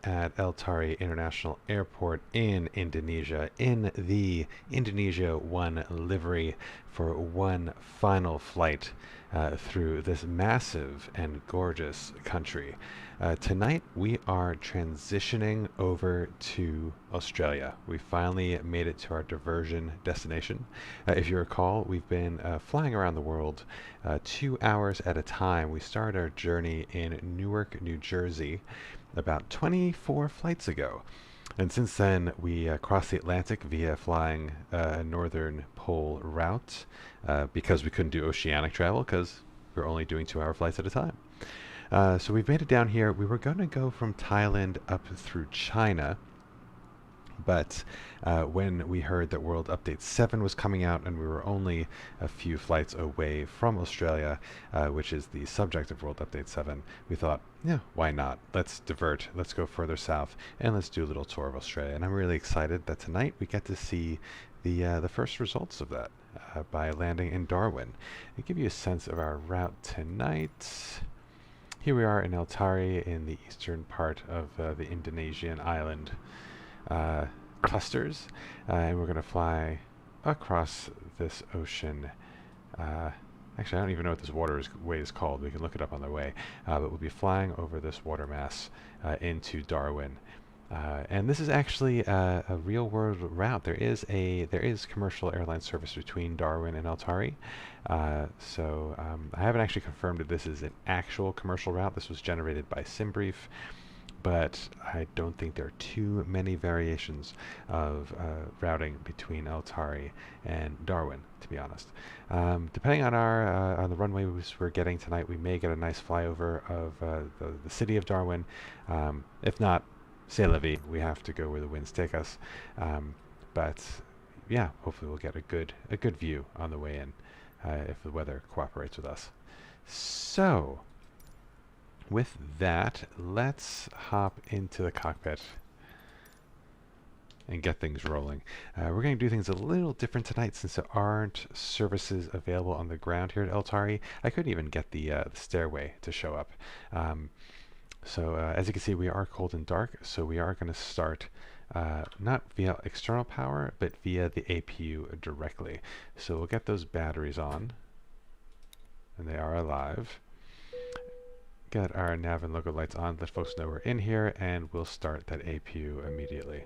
At Tari International Airport in Indonesia in the Indonesia 1 livery for one final flight through this massive and gorgeous country. Tonight we are transitioning over to Australia. We finally made it to our diversion destination. If you recall, we've been flying around the world 2 hours at a time. We started our journey in Newark, New Jersey about 24 flights ago. And since then, we crossed the Atlantic via flying a northern pole route because we couldn't do oceanic travel because we're only doing 2-hour flights at a time. So we've made it down here. We were going to go from Thailand up through China, but when we heard that World Update 7 was coming out and we were only a few flights away from Australia, which is the subject of World Update 7, we thought, yeah, why not? Let's divert, let's go further south, and let's do a little tour of Australia. And I'm really excited that tonight we get to see the first results of that by landing in Darwin. I'll give you a sense of our route tonight. Here we are in Tari in the eastern part of the Indonesian island clusters, and we're going to fly across this ocean. Actually, I don't even know what this waterway is called. We can look it up on the way, but we'll be flying over this water mass into Darwin. And this is actually a real-world route. There is commercial airline service between Darwin and Tari. So I haven't actually confirmed that this is an actual commercial route. This was generated by SimBrief, but I don't think there are too many variations of routing between Tari and Darwin, to be honest. Depending on on the runway we're getting tonight, we may get a nice flyover of the city of Darwin. If not, c'est la vie. We have to go where the winds take us. But yeah, hopefully we'll get a good view on the way in if the weather cooperates with us. So, with that, let's hop into the cockpit and get things rolling. We're going to do things a little different tonight since there aren't services available on the ground here at Tari. I couldn't even get the stairway to show up. So as you can see, we are cold and dark, so we are going to start not via external power, but via the APU directly. So we'll get those batteries on, and they are alive. Get our nav and logo lights on, let folks know we're in here, and we'll start that APU immediately.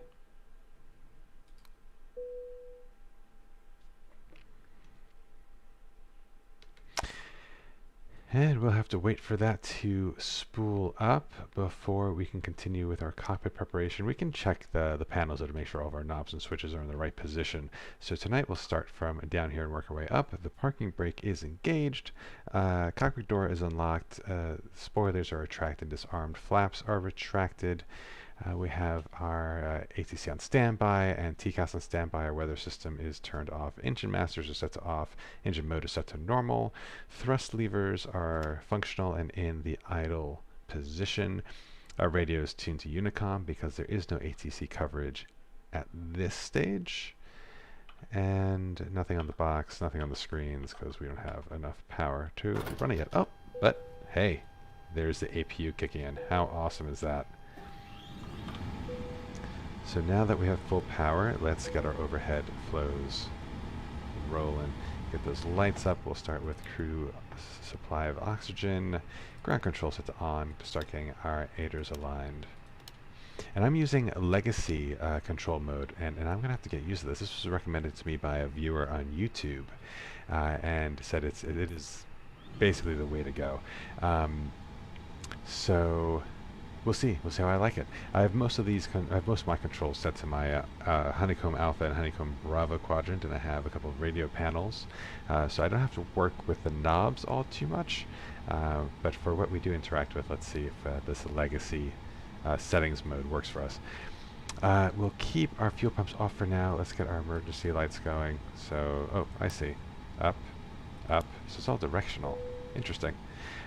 And we'll have to wait for that to spool up before we can continue with our cockpit preparation. We can check the panels to make sure all of our knobs and switches are in the right position. So tonight we'll start from down here and work our way up. The parking brake is engaged. Cockpit door is unlocked. Spoilers are retracted, disarmed. Flaps are retracted. We have our ATC on standby and TCAS on standby. Our weather system is turned off. Engine masters are set to off. Engine mode is set to normal. Thrust levers are functional and in the idle position. Our radio is tuned to Unicom because there is no ATC coverage at this stage. And nothing on the box, nothing on the screens because we don't have enough power to run it yet. Oh, but hey, there's the APU kicking in. How awesome is that? So now that we have full power, let's get our overhead flows rolling. Get those lights up. We'll start with crew supply of oxygen. Ground control set to on to start getting our aiders aligned. And I'm using legacy control mode, and I'm going to have to get used to this. This was recommended to me by a viewer on YouTube and said it is basically the way to go. So we'll see how I like it. I have most of my controls set to my Honeycomb Alpha and Honeycomb Bravo quadrant, and I have a couple of radio panels, so I don't have to work with the knobs all too much. But for what we do interact with, let's see if this legacy settings mode works for us. We'll keep our fuel pumps off for now. Let's get our emergency lights going. So, oh, I see. Up, up. So it's all directional. Interesting.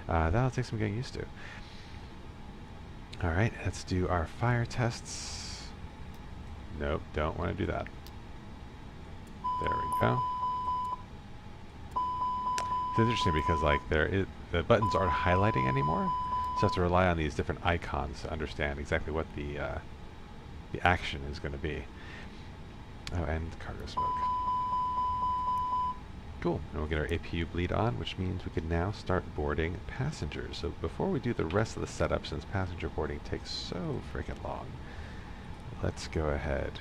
That'll take some getting used to. Alright, let's do our fire tests. Nope, don't want to do that. There we go. It's interesting because like the buttons aren't highlighting anymore. So I have to rely on these different icons to understand exactly what the action is going to be. Oh, and cargo smoke. Cool. And we'll get our APU bleed on, which means we can now start boarding passengers. So before we do the rest of the setup, since passenger boarding takes so freaking long, let's go ahead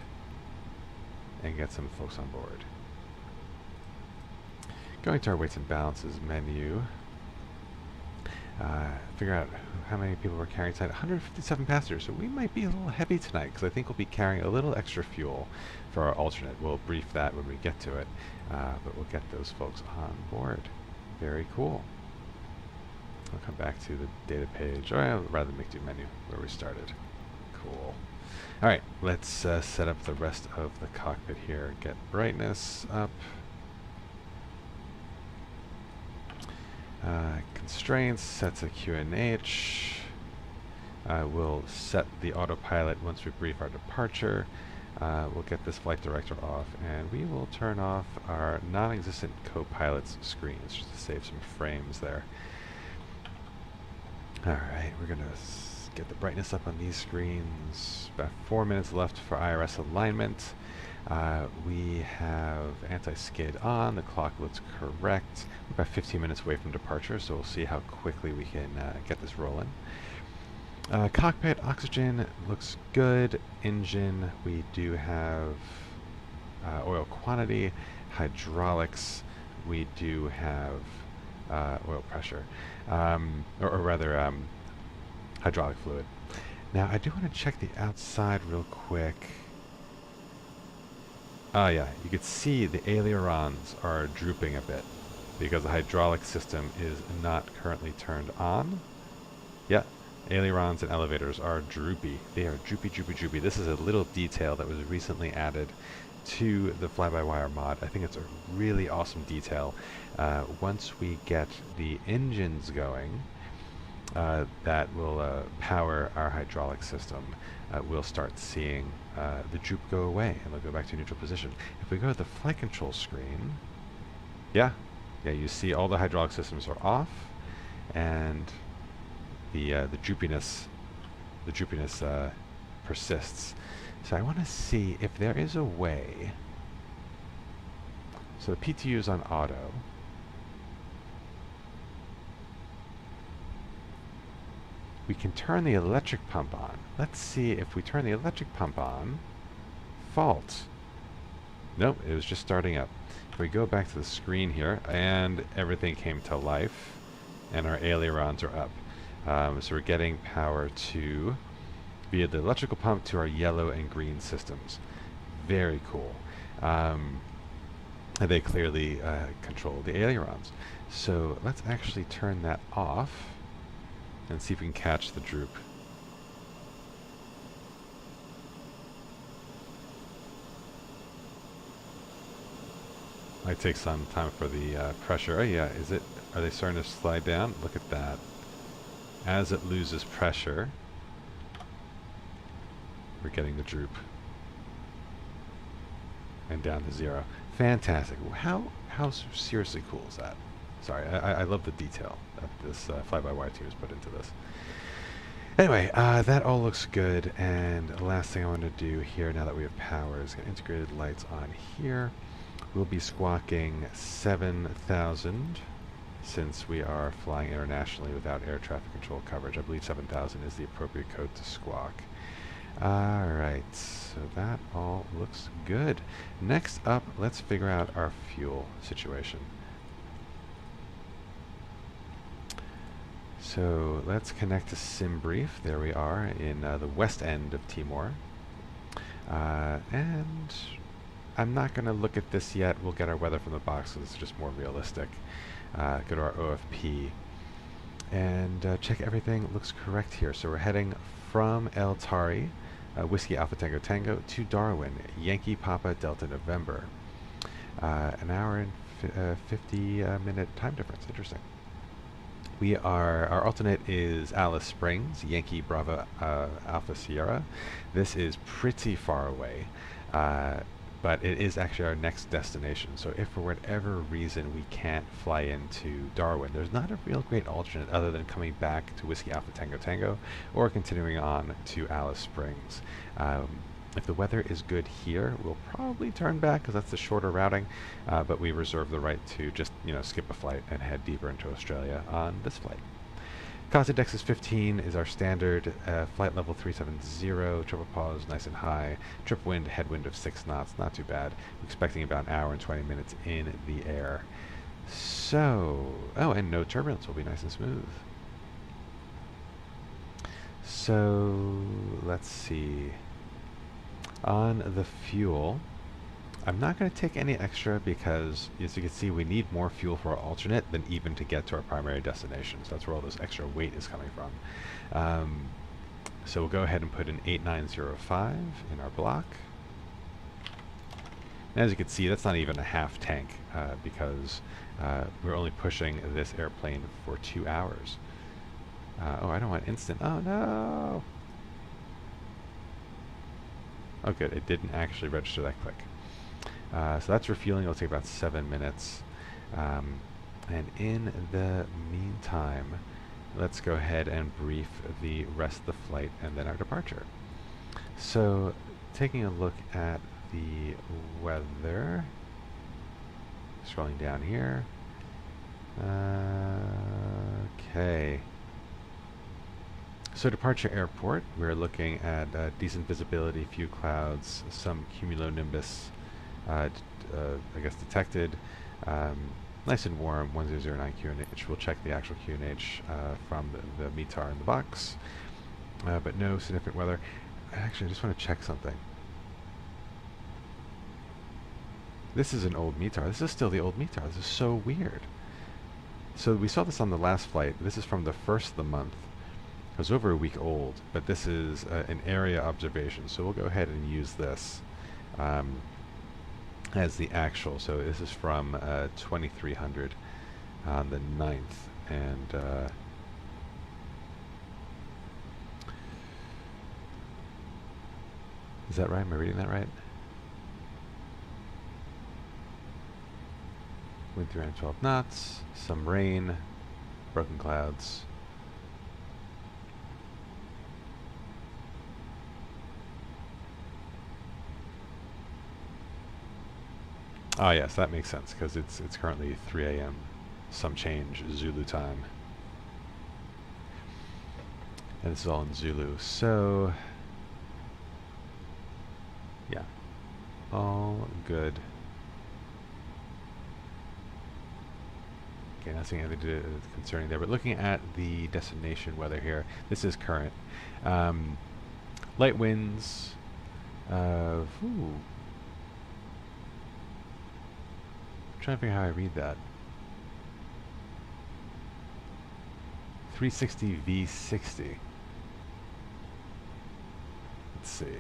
and get some folks on board. Going to our weights and balances menu. Figure out how many people we're carrying tonight. 157 passengers, so we might be a little heavy tonight because I think we'll be carrying a little extra fuel for our alternate. We'll brief that when we get to it, but we'll get those folks on board. Very cool. I'll come back to the data page, or I'll rather make do menu where we started. Cool. All right, let's set up the rest of the cockpit here. Get brightness up. Constraints, sets a QNH. We'll set the autopilot once we brief our departure. We'll get this flight director off, and we will turn off our non-existent co-pilot's screens just to save some frames there. Alright, we're going to get the brightness up on these screens. About 4 minutes left for IRS alignment. We have anti-skid on. The clock looks correct. We're about 15 minutes away from departure, so we'll see how quickly we can get this rolling. Cockpit oxygen looks good. Engine, we do have oil quantity. Hydraulics, we do have oil pressure, or rather hydraulic fluid. Now I do want to check the outside real quick. Yeah, you can see the ailerons are drooping a bit because the hydraulic system is not currently turned on. Yeah, ailerons and elevators are droopy. They are droopy, droopy, droopy. This is a little detail that was recently added to the fly-by-wire mod. I think it's a really awesome detail. Once we get the engines going, that will power our hydraulic system. We'll start seeing the droop go away, and they'll go back to neutral position. If we go to the flight control screen, yeah, you see all the hydraulic systems are off, and the droopiness persists. So I want to see if there is a way. So the PTU is on auto. We can turn the electric pump on. Let's see if we turn the electric pump on. Fault. Nope, it was just starting up. If we go back to the screen here, and everything came to life, and our ailerons are up. So we're getting power to, via the electrical pump, to our yellow and green systems. Very cool. They clearly control the ailerons. So let's actually turn that off and see if we can catch the droop. Might take some time for the pressure. Oh yeah, are they starting to slide down? Look at that. As it loses pressure, we're getting the droop. And down to 0. Fantastic. How seriously cool is that? Sorry, I love the detail that this fly-by-wire team has put into this. Anyway, that all looks good, and the last thing I want to do here, now that we have power, is get integrated lights on here. We'll be squawking 7,000, since we are flying internationally without air traffic control coverage. I believe 7,000 is the appropriate code to squawk. Alright, so that all looks good. Next up, let's figure out our fuel situation. So let's connect to SimBrief. There we are in the west end of Timor. And I'm not going to look at this yet. We'll get our weather from the box, so this is just more realistic. Go to our OFP and check everything looks correct here. So we're heading from El Tari, Whiskey Alpha Tango Tango, to Darwin, Yankee Papa Delta November. An hour and 50-minute time difference. Interesting. Our alternate is Alice Springs, Yankee Bravo Alpha Sierra. This is pretty far away, but but it is actually our next destination. So if for whatever reason we can't fly into Darwin, there's not a real great alternate other than coming back to Whiskey Alpha Tango Tango or continuing on to Alice Springs. If the weather is good here, we'll probably turn back because that's the shorter routing, but we reserve the right to just, skip a flight and head deeper into Australia on this flight. Cost index is 15 is our standard, flight level 370, triple pause nice and high, trip wind, headwind of 6 knots, not too bad. We're expecting about an hour and 20 minutes in the air. So, and no turbulence, will be nice and smooth. So, let's see. On the fuel, I'm not going to take any extra because, as you can see, we need more fuel for our alternate than even to get to our primary destination. So that's where all this extra weight is coming from. So we'll go ahead and put an 8905 in our block. And as you can see, that's not even a half tank because we're only pushing this airplane for 2 hours. I don't want instant. Oh, no! Oh, good. It didn't actually register that quick. So that's refueling. It'll take about 7 minutes. And in the meantime, let's go ahead and brief the rest of the flight and then our departure. So, taking a look at the weather. Scrolling down here. Okay. So departure airport, we're looking at decent visibility, few clouds, some cumulonimbus, I guess detected. Nice and warm, 1009 QNH. We'll check the actual QNH from the METAR in the box, but no significant weather. Actually, I just want to check something. This is an old METAR. This is still the old METAR. This is so weird. So we saw this on the last flight. This is from the 1st of the month. It was over a week old, but this is an area observation, so we'll go ahead and use this as the actual. So this is from 2300 on the 9th, and is that right? Am I reading that right? Wind 312 knots, some rain, broken clouds. Ah, yes, that makes sense because it's currently 3 a.m. some change Zulu time, and this is all in Zulu. So, yeah, all good. Okay, nothing concerning there. But looking at the destination weather here, this is current. Light winds. Trying to figure out how I read that. 360 V60. Let's see.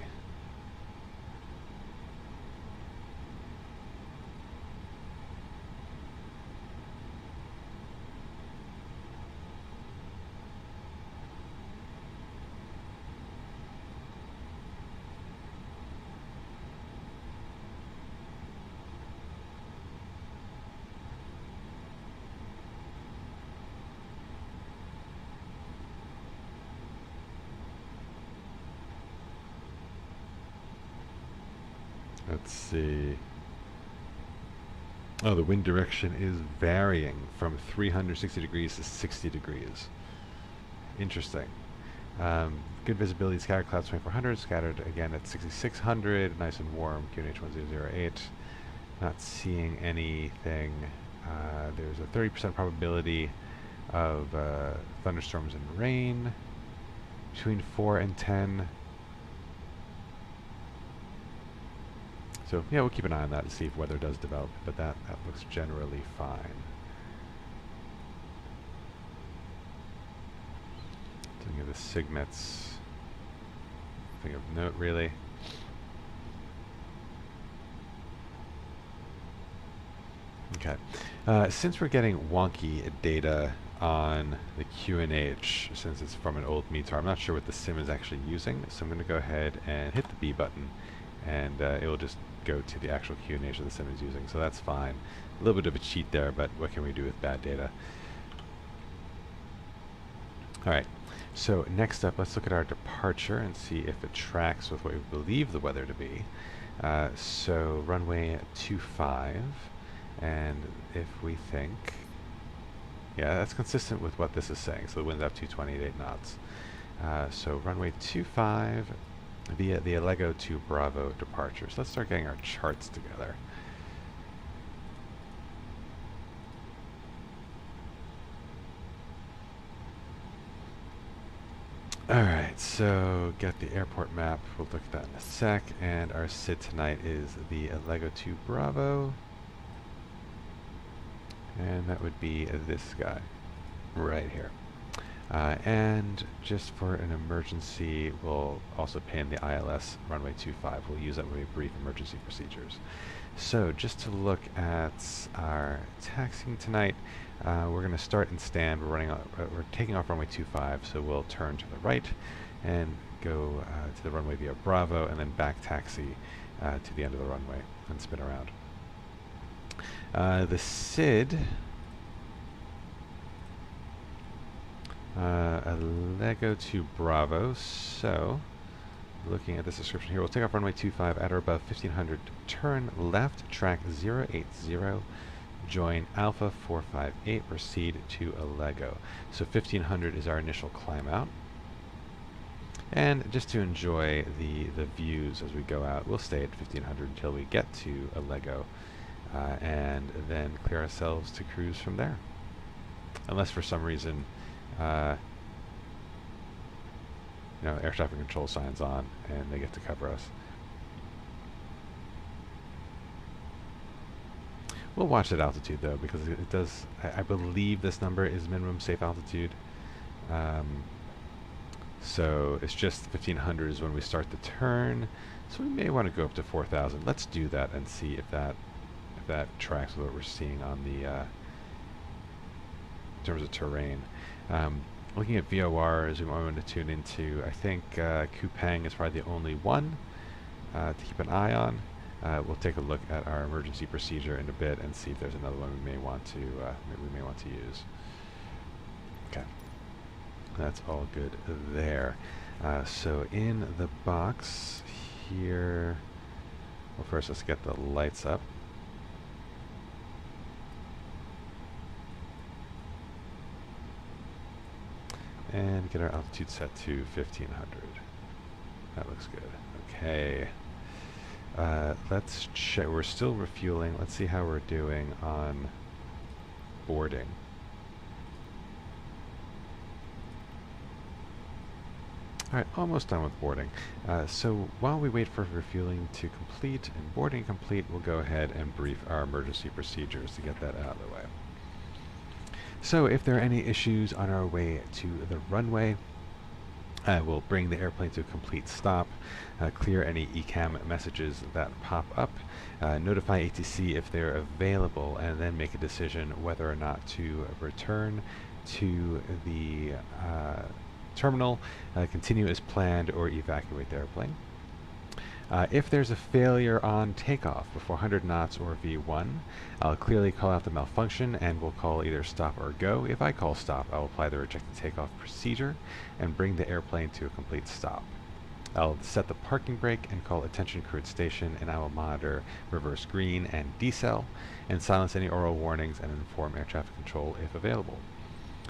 Let's see. Oh, the wind direction is varying from 360 degrees to 60 degrees. Interesting. Good visibility, scattered clouds 2400, scattered again at 6600, nice and warm, QNH 1008. Not seeing anything. There's a 30% probability of thunderstorms and rain between 4 and 10. So yeah, we'll keep an eye on that to see if weather does develop, but that looks generally fine. Looking at the SIGMETs, nothing of note really. Okay, since we're getting wonky data on the QNH, since it's from an old METAR, I'm not sure what the sim is actually using, so I'm going to go ahead and hit the B button and it will just go to the actual QNH that the sim is using, so that's fine. A little bit of a cheat there, but what can we do with bad data? Alright, so next up, let's look at our departure and see if it tracks with what we believe the weather to be. So runway 25, and if we think, yeah, that's consistent with what this is saying, so the wind's up 220 at 8 knots. So runway 25 via the Allego to Bravo departure. So let's start getting our charts together. Alright, so get the airport map, we'll look at that in a sec, and our SID tonight is the Allego to Bravo, and that would be this guy right here. And just for an emergency, we'll also pin the ILS runway 25. We'll use that when we brief emergency procedures. So just to look at our taxiing tonight, we're going to start and stand. We're taking off runway 25, so we'll turn to the right and go to the runway via Bravo, and then back taxi to the end of the runway and spin around. The SID, Allego to Bravo, so looking at this description here, we'll take off runway 25 at or above 1500, turn left, track 080, join Alpha 458, proceed to Allego. So 1500 is our initial climb out. And just to enjoy the views as we go out, we'll stay at 1500 until we get to Allego, and then clear ourselves to cruise from there. Unless for some reason air traffic control signs on and they get to cover us. We'll watch that altitude though, because it does, I believe this number is minimum safe altitude. So it's just 1500 is when we start the turn, so we may want to go up to 4000. Let's do that and see if that tracks with what we're seeing on the in terms of terrain. Looking at VORs, we might want to tune into, I think Kupang is probably the only one to keep an eye on. We'll take a look at our emergency procedure in a bit and see if there's another one we may want to use. Okay, that's all good there. So in the box here, well, first let's get the lights up. And get our altitude set to 1500. That looks good. Okay. Let's check. We're still refueling. Let's see how we're doing on boarding. Alright, almost done with boarding. So while we wait for refueling to complete and boarding complete, we'll go ahead and brief our emergency procedures to get that out of the way. So if there are any issues on our way to the runway, we'll bring the airplane to a complete stop, clear any ECAM messages that pop up, notify ATC if they're available, and then make a decision whether or not to return to the terminal, continue as planned, or evacuate the airplane. If there's a failure on takeoff before 100 knots or V1, I'll clearly call out the malfunction and we'll call either stop or go. If I call stop, I'll apply the rejected takeoff procedure and bring the airplane to a complete stop. I'll set the parking brake and call attention crew at station, and I will monitor reverse green and decel and silence any oral warnings and inform air traffic control if available.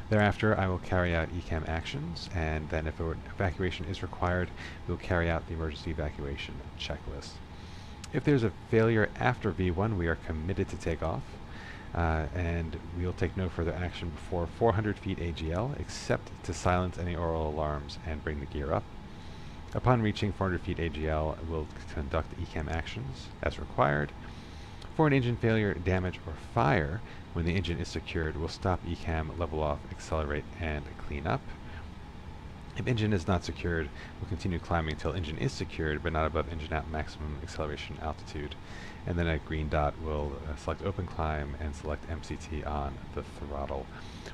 Thereafter, I will carry out ECAM actions, and then if evacuation is required, we'll carry out the emergency evacuation checklist. If there's a failure after V1, we are committed to takeoff, and we'll take no further action before 400 feet AGL, except to silence any oral alarms and bring the gear up. Upon reaching 400 feet AGL, we'll conduct ECAM actions as required. For an engine failure, damage, or fire, when the engine is secured, we'll stop ECAM, level off, accelerate, and clean up. If engine is not secured, we'll continue climbing until engine is secured, but not above engine out maximum acceleration altitude. And then at green dot, we'll select open climb and select MCT on the throttle.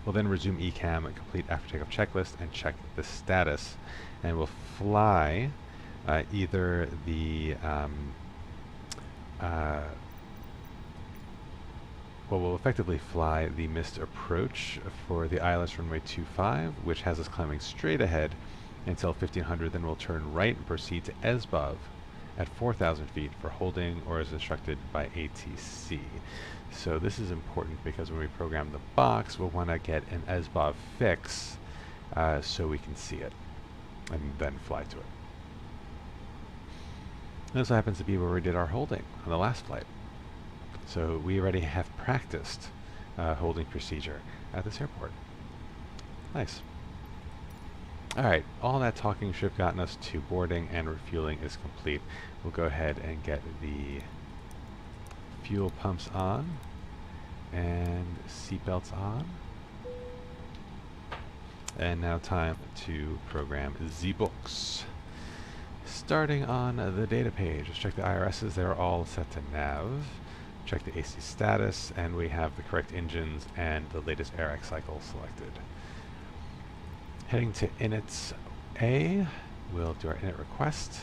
We'll then resume ECAM and complete after takeoff checklist and check the status. And we'll fly either the well, we'll effectively fly the missed approach for the ILS runway 25, which has us climbing straight ahead until 1500, then we'll turn right and proceed to ESBOV at 4,000 feet for holding or as instructed by ATC. So this is important because when we program the box, we'll want to get an ESBOV fix so we can see it and then fly to it. This happens to be where we did our holding on the last flight. So we already have practiced holding procedure at this airport. Nice. Alright, all that talking should have gotten us to boarding, and refueling is complete. We'll go ahead and get the fuel pumps on and seatbelts on. And now time to program Z-Books. Starting on the data page, let's check the IRSs. They're all set to nav. Check the AC status, and we have the correct engines and the latest AirX cycle selected. Heading to inits A, we'll do our init request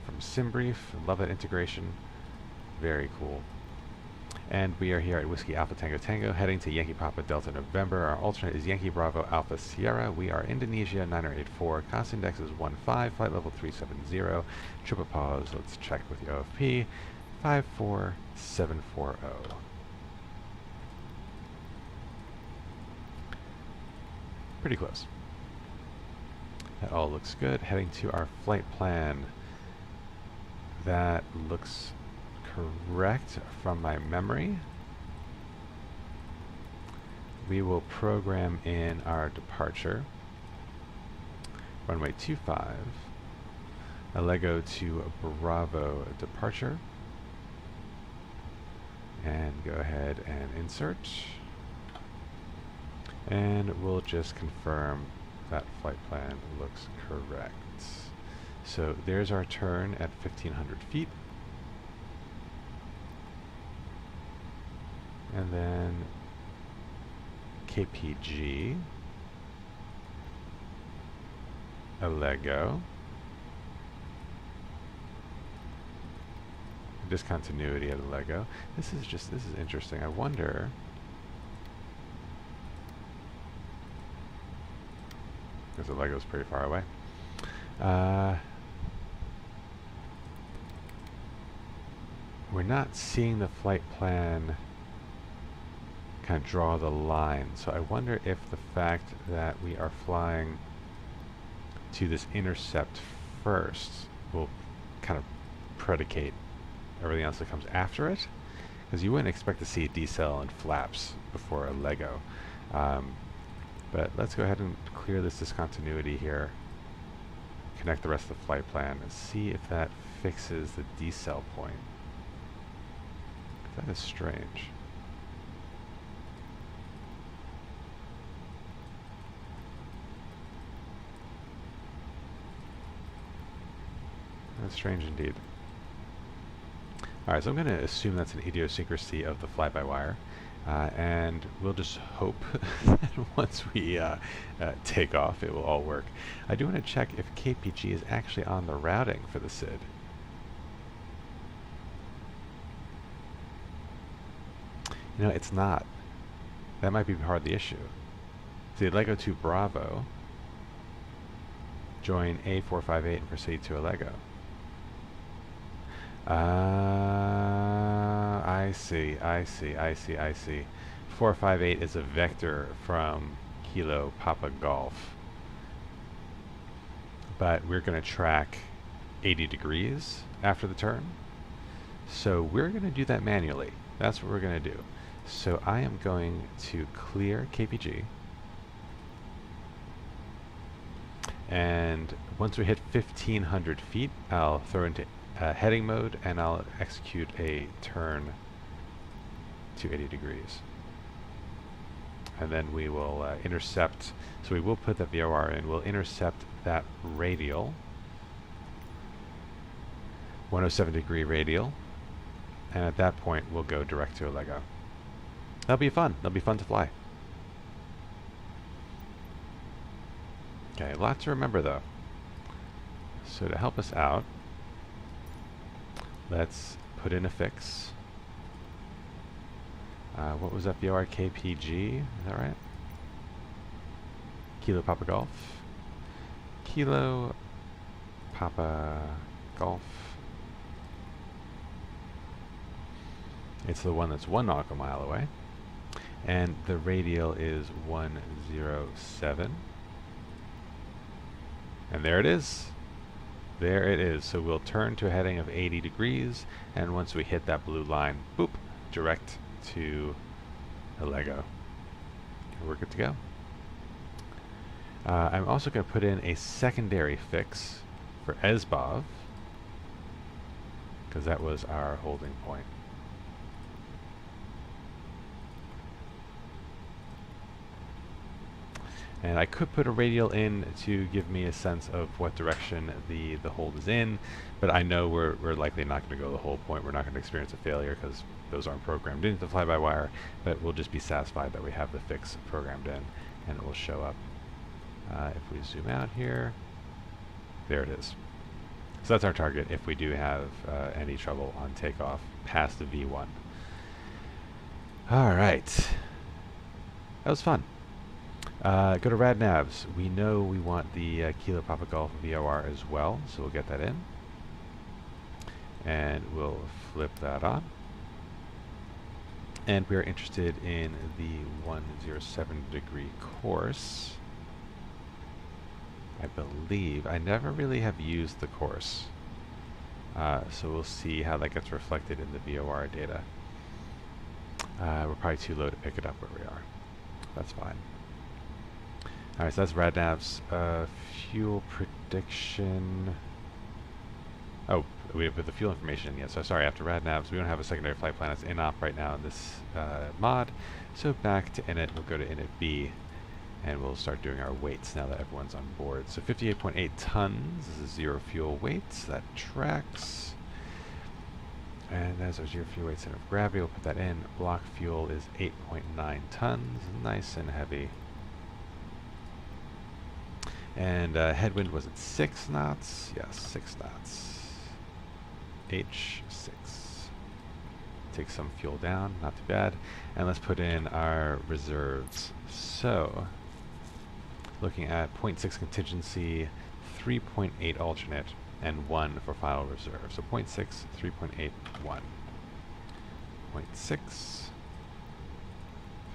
from SimBrief. Love that integration. Very cool. And we are here at Whiskey Alpha Tango Tango, heading to Yankee Papa Delta November. Our alternate is Yankee Bravo Alpha Sierra. We are Indonesia 9084. Cost index is 15, flight level 370. Triple pause. Let's check with the OFP. 54740. Pretty close. That all looks good. Heading to our flight plan. That looks correct from my memory. We will program in our departure. Runway 25. Alego to Bravo departure. And go ahead and insert. And we'll just confirm that flight plan looks correct. So there's our turn at 1500 feet. And then KPG, Alego, discontinuity at Alego. This is interesting. I wonder, because Alego's pretty far away. We're not seeing the flight plan kind of draw the line, so I wonder if the fact that we are flying to this intercept first will kind of predicate everything else that comes after it, because you wouldn't expect to see a decel and flaps before a Lego. But let's go ahead and clear this discontinuity here, connect the rest of the flight plan, and see if that fixes the decel point. That is strange. That's strange indeed. Alright, so I'm going to assume that's an idiosyncrasy of the fly-by-wire, and we'll just hope that once we take off, it will all work. I do want to check if KPG is actually on the routing for the SID. You know, it's not. That might be part of the issue. See, Lego to Bravo, join A458 and proceed to Alego. I see. 458 is a vector from Kilo Papa Golf. But we're going to track 80 degrees after the turn. So we're going to do that manually. That's what we're going to do. So I am going to clear KPG. And once we hit 1500 feet, I'll throw into heading mode, and I'll execute a turn to 80 degrees. And then we will intercept, so we will put the VOR in, we'll intercept that radial, 107 degree radial, and at that point we'll go direct to Alego. That'll be fun to fly. Okay, a lot to remember though. So to help us out, let's put in a fix. What was that? VOR KPG, is that right? Kilo Papa Golf. Kilo Papa Golf. It's the one that's 1 nautical mile away. And the radial is 107. And there it is. There it is. So we'll turn to a heading of 80 degrees, and once we hit that blue line, boop, direct to a Lego. And we're good to go. I'm also going to put in a secondary fix for Esbov, because that was our holding point. And I could put a radial in to give me a sense of what direction the hold is in, but I know we're likely not going to go the whole point. We're not going to experience a failure because those aren't programmed into the fly-by-wire, but we'll just be satisfied that we have the fix programmed in, and it will show up. If we zoom out here, there it is. So that's our target if we do have any trouble on takeoff past the V1. All right. That was fun. Go to RadNavs. We know we want the Kilo Papa Golf VOR as well, so we'll get that in. And we'll flip that on. And we're interested in the 107 degree course. I believe. I never really have used the course. So we'll see how that gets reflected in the VOR data. We're probably too low to pick it up where we are. That's fine. Alright, so that's RadNav's fuel prediction. Oh, we have the fuel information. Yeah, so sorry, after RadNavs, we don't have a secondary flight plan. It's in-op right now in this mod. So back to init, we'll go to init B, and we'll start doing our weights now that everyone's on board. So 58.8 tons, this is zero fuel weights, that tracks. And that's our zero fuel weight center of gravity, we'll put that in. Block fuel is 8.9 tons, nice and heavy. And headwind was at 6 knots, yes, 6 knots. H6. Take some fuel down, not too bad. And let's put in our reserves. So, looking at 0.6 contingency, 3.8 alternate, and 1 for final reserve. So 0.6, 3.8, 1. 0.6,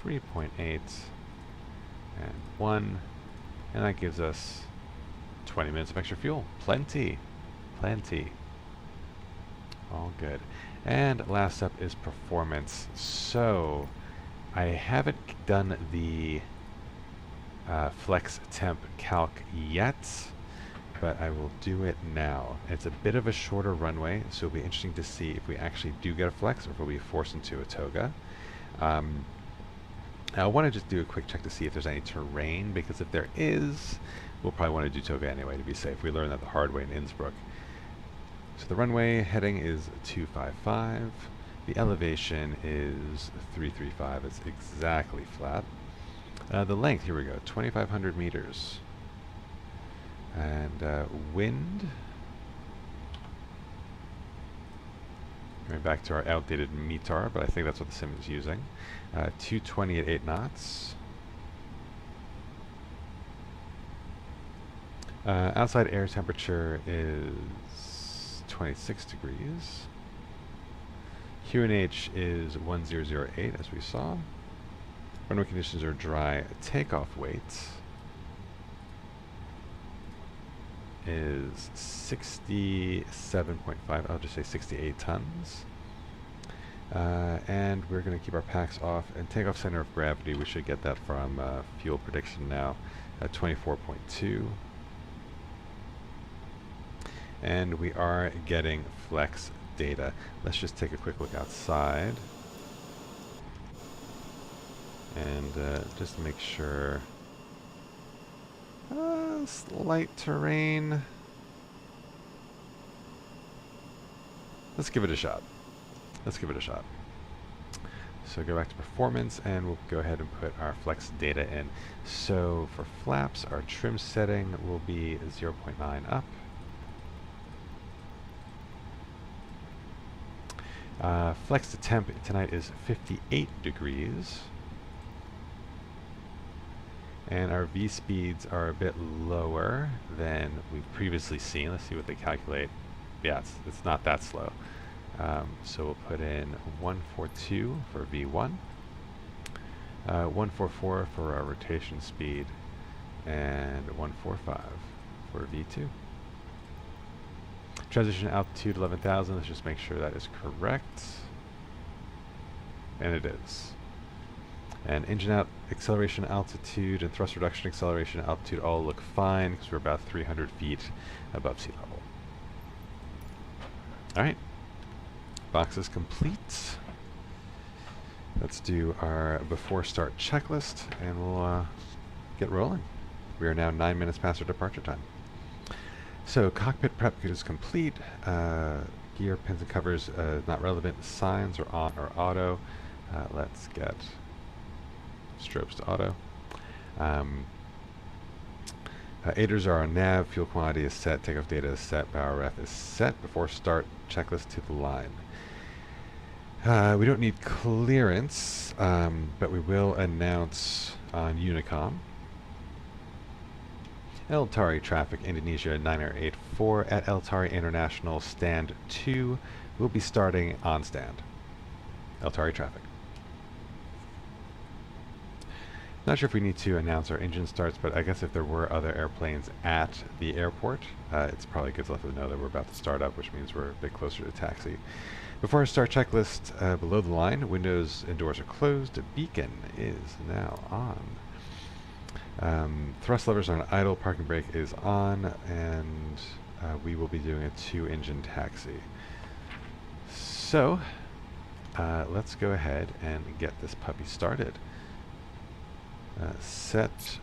3.8, and 1. And that gives us 20 minutes of extra fuel. Plenty. Plenty. All good. And last up is performance. So, I haven't done the flex temp calc yet, but I will do it now. It's a bit of a shorter runway, so it'll be interesting to see if we actually do get a flex or if we'll be forced into a toga. I want to just do a quick check to see if there's any terrain, because if there is, we'll probably want to do toga anyway to be safe. We learned that the hard way in Innsbruck. So the runway heading is 255. The elevation is 335. It's exactly flat. The length, here we go, 2,500 meters. And wind, going back to our outdated METAR, but I think that's what the sim is using. 220 at 8 knots. Outside air temperature is 26 degrees. QNH is 1008, as we saw. Runway conditions are dry. Takeoff weight is 67.5, I'll just say 68 tons. And we're going to keep our packs off. And takeoff center of gravity, we should get that from fuel prediction now, at 24.2. And we are getting flex data. Let's just take a quick look outside. And just make sure. Slight terrain. Let's give it a shot. Let's give it a shot. So go back to performance and we'll go ahead and put our flex data in. So for flaps, our trim setting will be 0.9 up. Flex to temp tonight is 58 degrees. And our V speeds are a bit lower than we've previously seen. Let's see what they calculate. Yeah, it's not that slow. So we'll put in 142 for V1, 144 for our rotation speed, and 145 for V2. Transition altitude 11,000. Let's just make sure that is correct. And it is. And engine out acceleration altitude and thrust reduction acceleration altitude all look fine because we're about 300 feet above sea level. Alright, box is complete. Let's do our before start checklist and we'll get rolling. We are now 9 minutes past our departure time. So cockpit prep is complete. Gear, pins and covers not relevant. Signs are on or auto. Let's get strobes to auto. Aiders are on nav, fuel quantity is set, takeoff data is set, power ref is set. Before start, checklist to the line. We don't need clearance, but we will announce on Unicom. Tari traffic, Indonesia 9084 at Tari International Stand 2. We'll be starting on stand. Tari traffic. Not sure if we need to announce our engine starts, but I guess if there were other airplanes at the airport, it's probably good to let them know that we're about to start up, which means we're a bit closer to taxi. Before our start checklist, below the line, windows and doors are closed. A beacon is now on. Thrust levers are on idle, parking brake is on, and we will be doing a 2-engine taxi. So, let's go ahead and get this puppy started. Set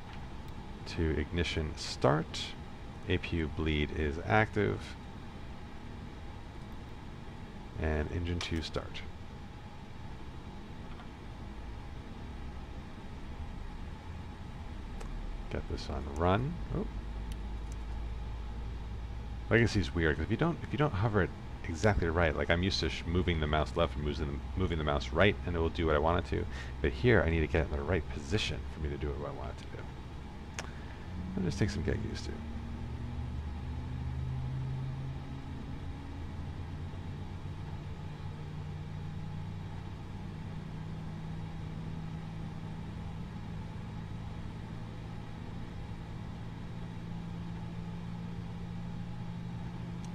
to ignition start. APU bleed is active. And engine 2 start. Get this on run. Oh. Legacy's weird because if you don't hover it exactly right, like I'm used to moving the mouse left and moving the mouse right, and it will do what I want it to. But here I need to get it in the right position for me to do what I want it to do. It'll just take some getting used to.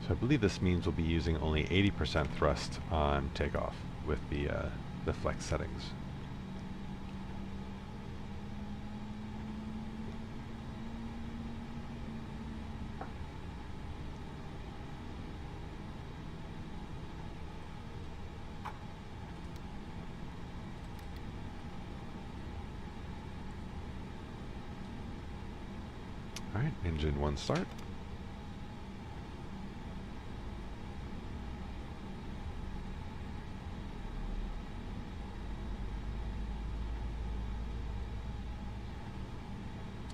So I believe this means we'll be using only 80% thrust on takeoff with the flex settings. All right, engine 1 start.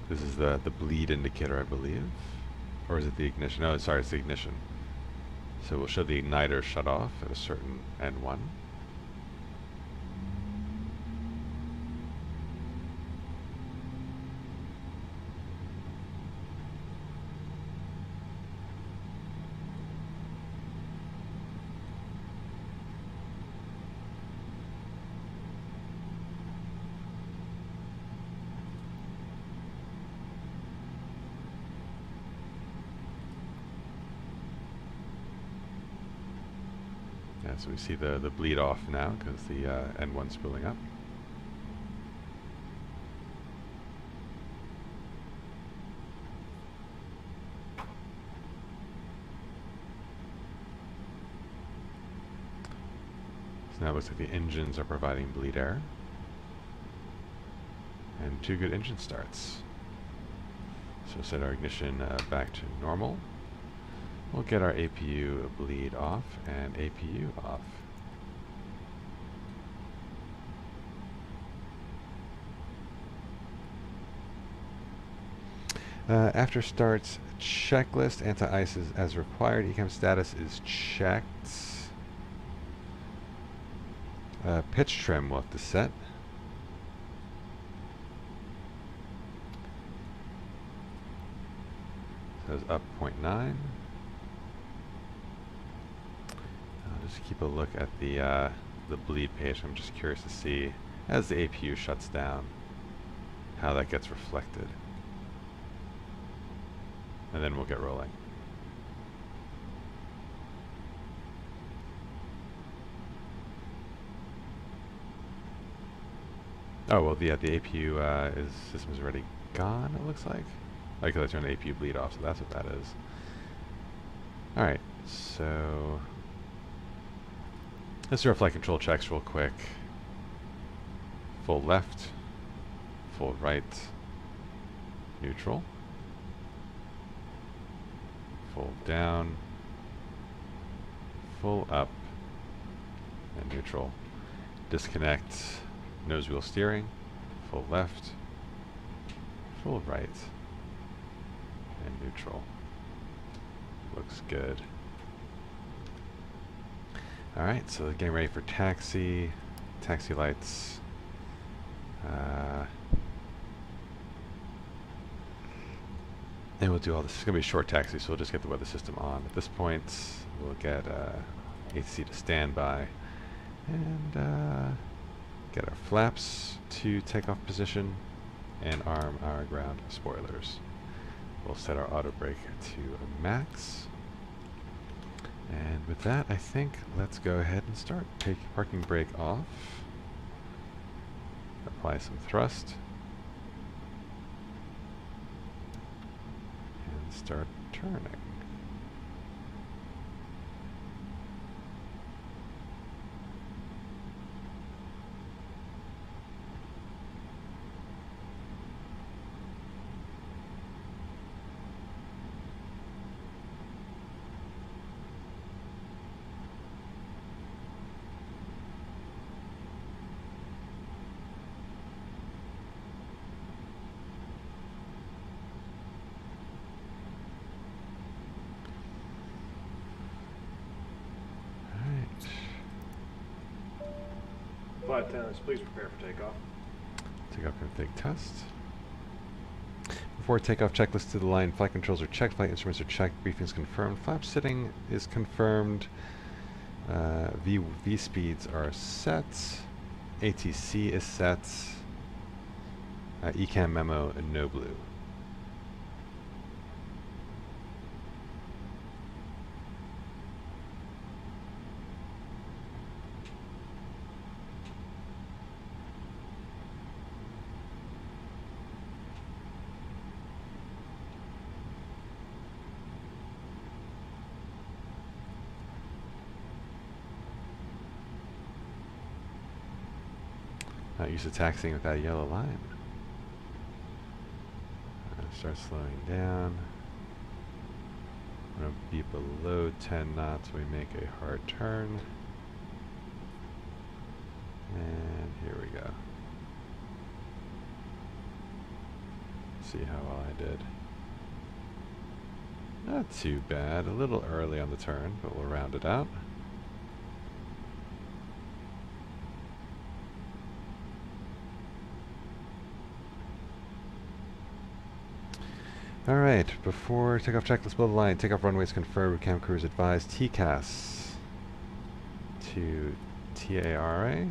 This is the bleed indicator, I believe. Or is it the ignition? No, sorry, it's the ignition. So we'll show the igniter shut off at a certain N1. Yeah, so we see the bleed off now because the N1's spooling up. So now it looks like the engines are providing bleed air. And 2 good engine starts. So set our ignition back to normal. We'll get our APU bleed off and APU off. After starts checklist, anti-ice is as required. ECAM status is checked. Pitch trim we'll have to set. Says up 0.9. I'll just keep a look at the bleed page. I'm just curious to see, as the APU shuts down, how that gets reflected. And then we'll get rolling. Oh, well, the APU system is already gone, it looks like. Because I turned the APU bleed off, so that's what that is. Alright, so let's do our flight control checks real quick. Full left, full right, neutral, full down, full up, and neutral. Disconnect nose wheel steering, full left, full right, and neutral. Looks good. Alright, so getting ready for taxi lights. And we'll do all this. It's going to be a short taxi, so we'll just get the weather system on. At this point, we'll get ATC to standby and get our flaps to takeoff position and arm our ground spoilers. We'll set our auto brake to max. And with that, I think let's go ahead and start. Take parking brake off. Apply some thrust. And start turning. Flight attendants, please prepare for takeoff. Takeoff config test. Before takeoff, checklist to the line. Flight controls are checked. Flight instruments are checked. Briefings confirmed. Flap sitting is confirmed. V speeds are set. ATC is set. ECAM memo no blue. Not used to taxiing with that yellow line. Start slowing down. I'm going to be below 10 knots. We make a hard turn. And here we go. See how well I did. Not too bad. A little early on the turn, but we'll round it out. Alright, before takeoff checklist below the line, takeoff runways confirmed, cam crews advised, TCAS to TARA,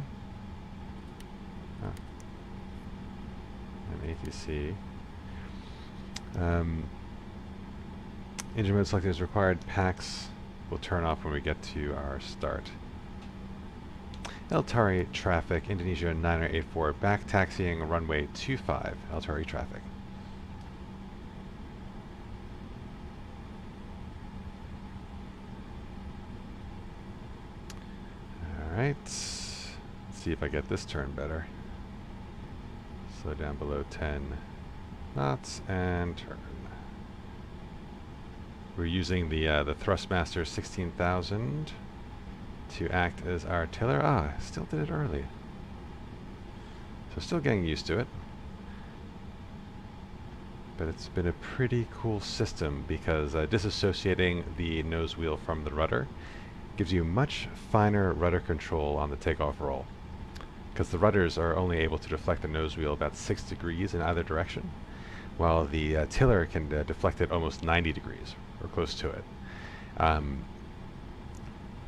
and ATC. Engine mode selecting is required, PAX will turn off when we get to our start. Tari traffic, Indonesia 9084, back taxiing runway 25, Tari traffic. Alright, let's see if I get this turn better. Slow down below 10 knots and turn. We're using the Thrustmaster 16,000 to act as our tiller. I still did it early. So still getting used to it. But it's been a pretty cool system because disassociating the nose wheel from the rudder gives you much finer rudder control on the takeoff roll. because the rudders are only able to deflect the nose wheel about 6 degrees in either direction, while the tiller can deflect it almost 90 degrees, or close to it.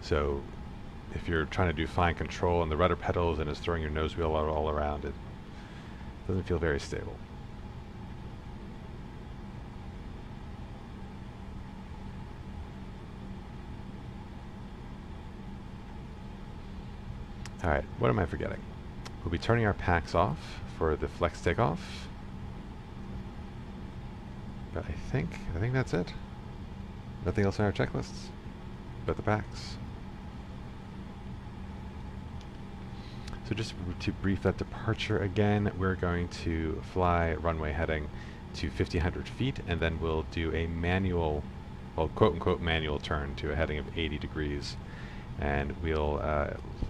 So if you're trying to do fine control on the rudder pedals and is throwing your nose wheel all around, it doesn't feel very stable. Alright, what am I forgetting? We'll be turning our packs off for the flex takeoff. But I think that's it. Nothing else on our checklists but the packs. So just to brief that departure again, we're going to fly runway heading to 1,500 feet, and then we'll do a manual, well, quote-unquote manual turn to a heading of 80 degrees. And we'll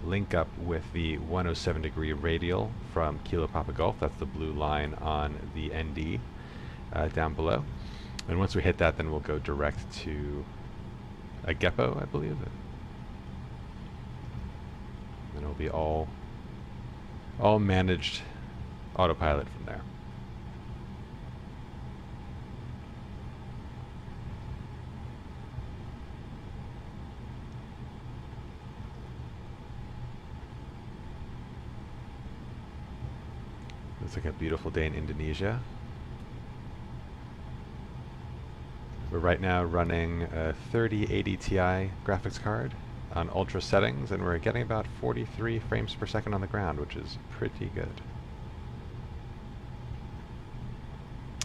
link up with the 107 degree radial from Kilo Papa Golf. That's the blue line on the ND down below. And once we hit that, then we'll go direct to a Geppo, I believe. And it'll be all managed autopilot from there. Looks like a beautiful day in Indonesia. We're right now running a 3080 Ti graphics card on ultra settings, and we're getting about 43 frames per second on the ground, which is pretty good.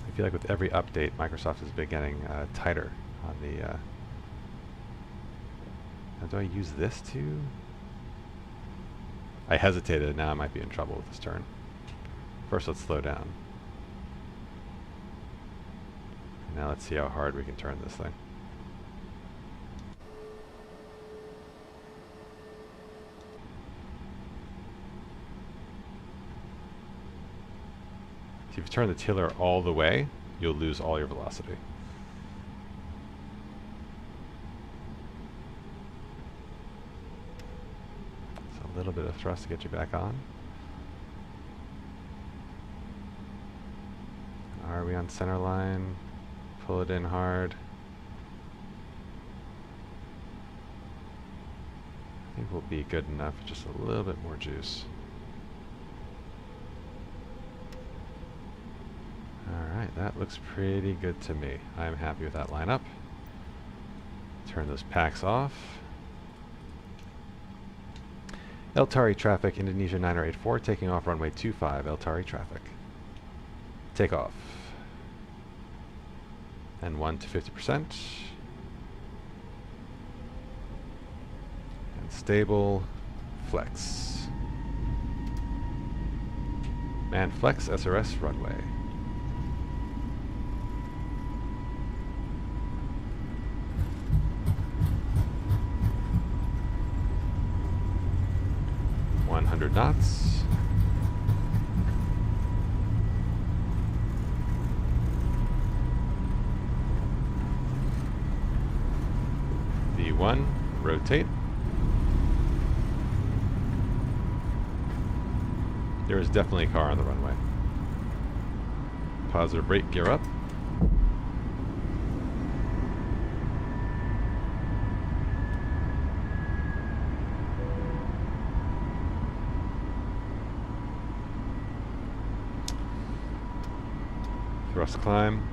I feel like with every update, Microsoft has been getting tighter on the... Now do I use this to... I hesitated, now I might be in trouble with this turn. First, let's slow down. Now let's see how hard we can turn this thing. So if you turn the tiller all the way, you'll lose all your velocity. So a little bit of thrust to get you back on. Are we on center line? Pull it in hard. I think we'll be good enough, just a little bit more juice. Alright, that looks pretty good to me. I'm happy with that lineup. Turn those packs off. Tari traffic, Indonesia 9084, taking off runway 25, Tari traffic. Takeoff. And 1 to 50%. And stable, flex. And flex SRS runway. knots. V1, rotate. There is definitely a car on the runway. Positive brake, gear up. Thrust climb.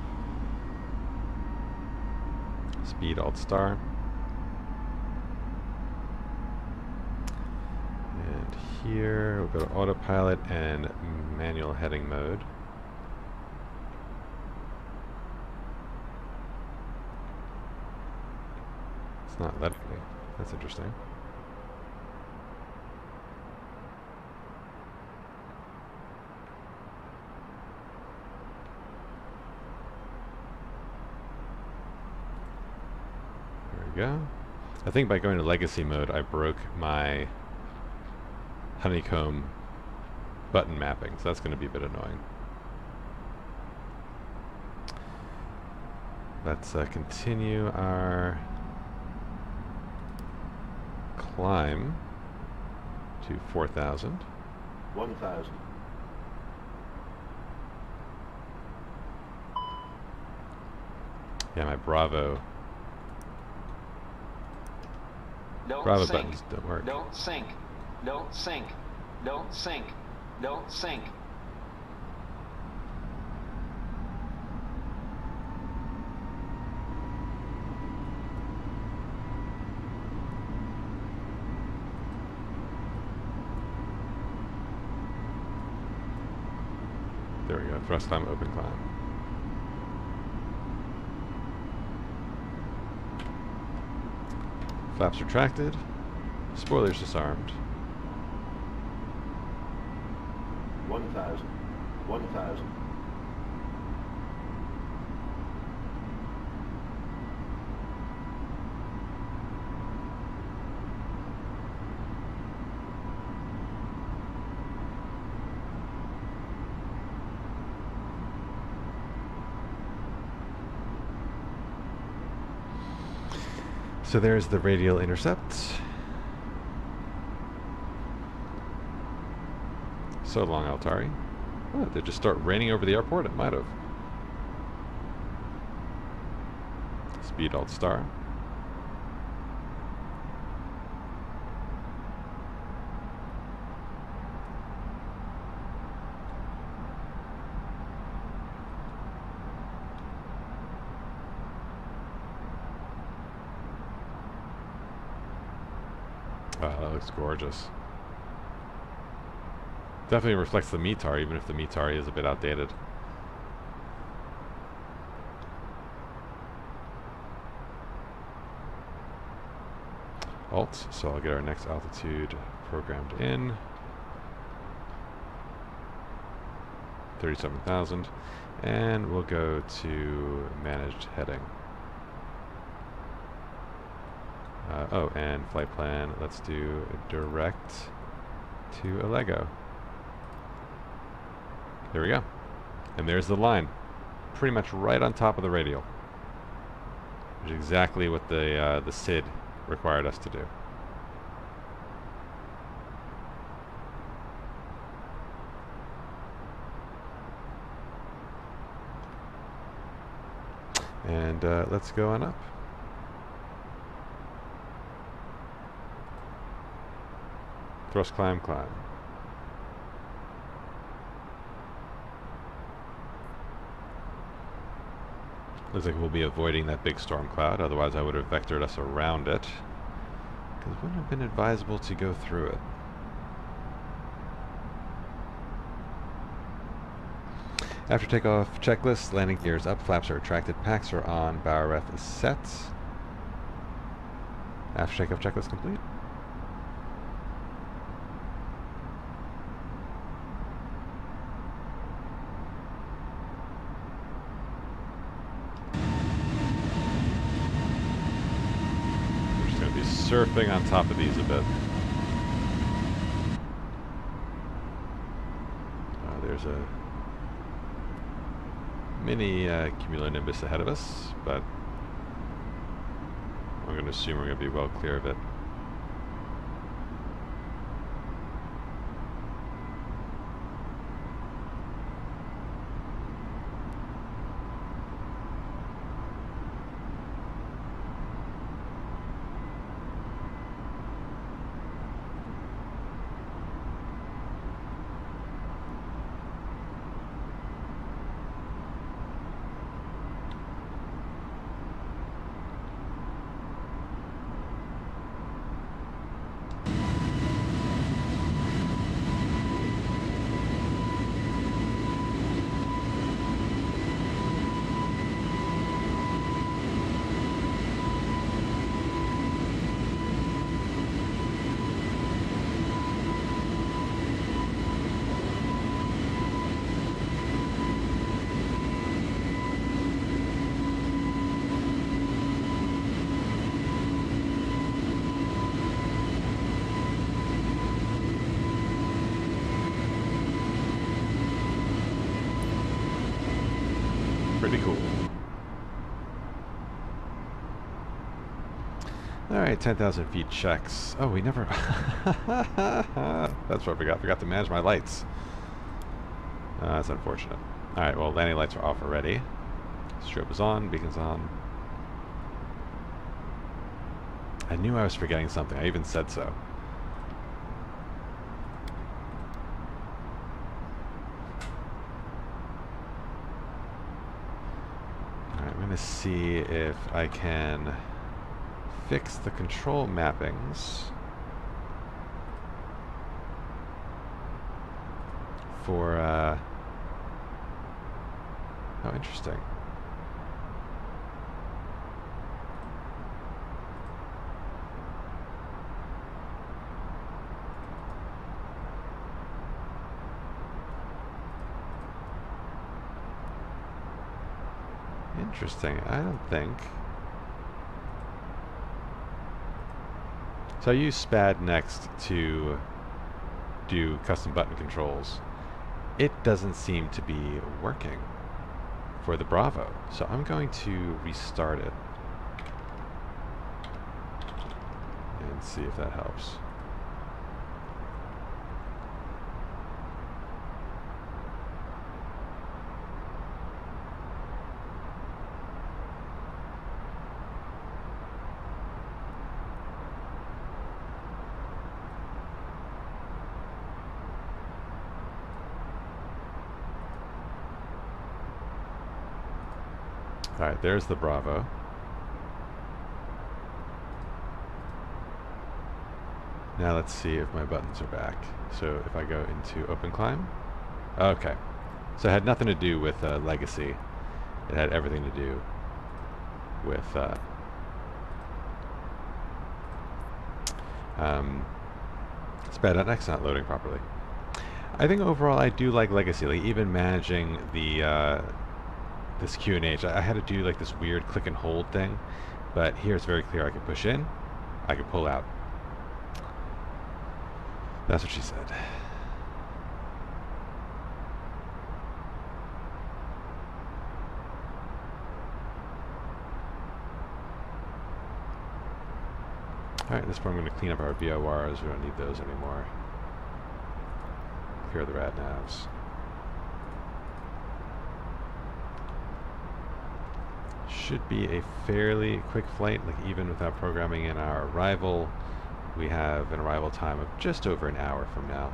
Speed alt star. And here we'll go to autopilot and manual heading mode. It's not letting me. That's interesting. Go. I think by going to legacy mode I broke my honeycomb button mapping, so that's going to be a bit annoying. Let's continue our climb to 4,000. 1,000. Yeah, my Bravo Don't sink. buttons don't work. Don't sink. Don't sink. Don't sink. Don't sink. There we go. Thrust climb, open climb. Flaps retracted. Spoilers disarmed. 1,000. 1,000. So there's the radial intercept. So long, Tari. Oh, did it just start raining over the airport? It might have. Speed Alt Star. Oh, that looks gorgeous. Definitely reflects the METAR, even if the METAR is a bit outdated. Alt, so I'll get our next altitude programmed in. 37,000. And we'll go to managed heading. Oh, and flight plan, let's do direct to Allego. There we go. And there's the line. Pretty much right on top of the radial. Which is exactly what the SID required us to do. And let's go on up. Thrust climb, climb. Looks like we'll be avoiding that big storm cloud, otherwise I would have vectored us around it. Because it wouldn't have been advisable to go through it. After takeoff checklist, landing gears up, flaps are retracted, packs are on, bow ref is set. After takeoff checklist complete. Surfing on top of these a bit. There's a mini cumulonimbus ahead of us, but I'm going to assume we're going to be well clear of it. Pretty cool. Alright, Alright, 10,000 feet checks. Oh, we never... That's what I forgot. Forgot to manage my lights. That's unfortunate. Alright, well, landing lights are off already. Strobe is on, beacon's on. I knew I was forgetting something. I even said so. Alright, I'm going to see if I can fix the control mappings for, oh, interesting. Interesting. I don't think. So I use SPAD next to do custom button controls. It doesn't seem to be working for the Bravo. So I'm going to restart it and see if that helps. Alright, there's the Bravo. Now let's see if my buttons are back. So if I go into open climb. Okay. So it had nothing to do with legacy. It had everything to do with SPAD.NX not loading properly. I think overall I do like legacy, like even managing the this QNH. I had to do like this weird click and hold thing, but here it's very clear. I can push in, I can pull out. That's what she said. Alright, this point I'm going to clean up our VORs. We don't need those anymore. Clear the rad navs. Should be a fairly quick flight, like even without programming in our arrival. We have an arrival time of just over an hour from now.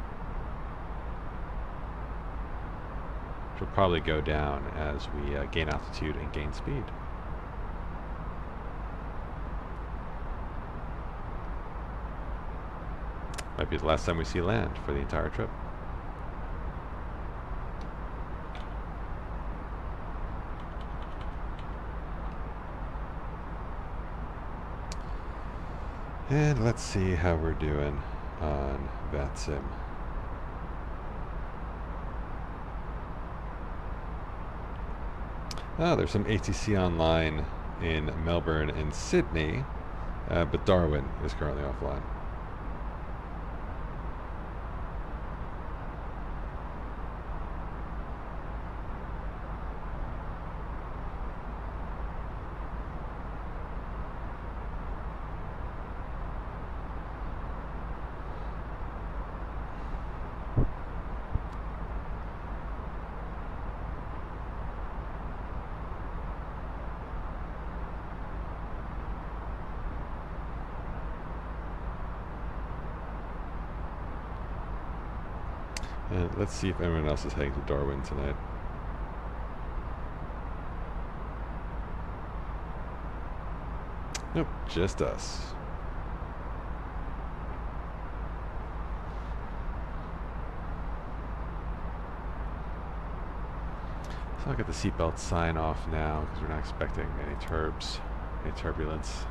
Which will probably go down as we gain altitude and gain speed. Might be the last time we see land for the entire trip. And let's see how we're doing on VATSIM. Oh, there's some ATC online in Melbourne and Sydney, but Darwin is currently offline. And let's see if anyone else is heading to Darwin tonight. Nope, just us. So I'll get the seatbelt sign off now because we're not expecting any turbs, any turbulence.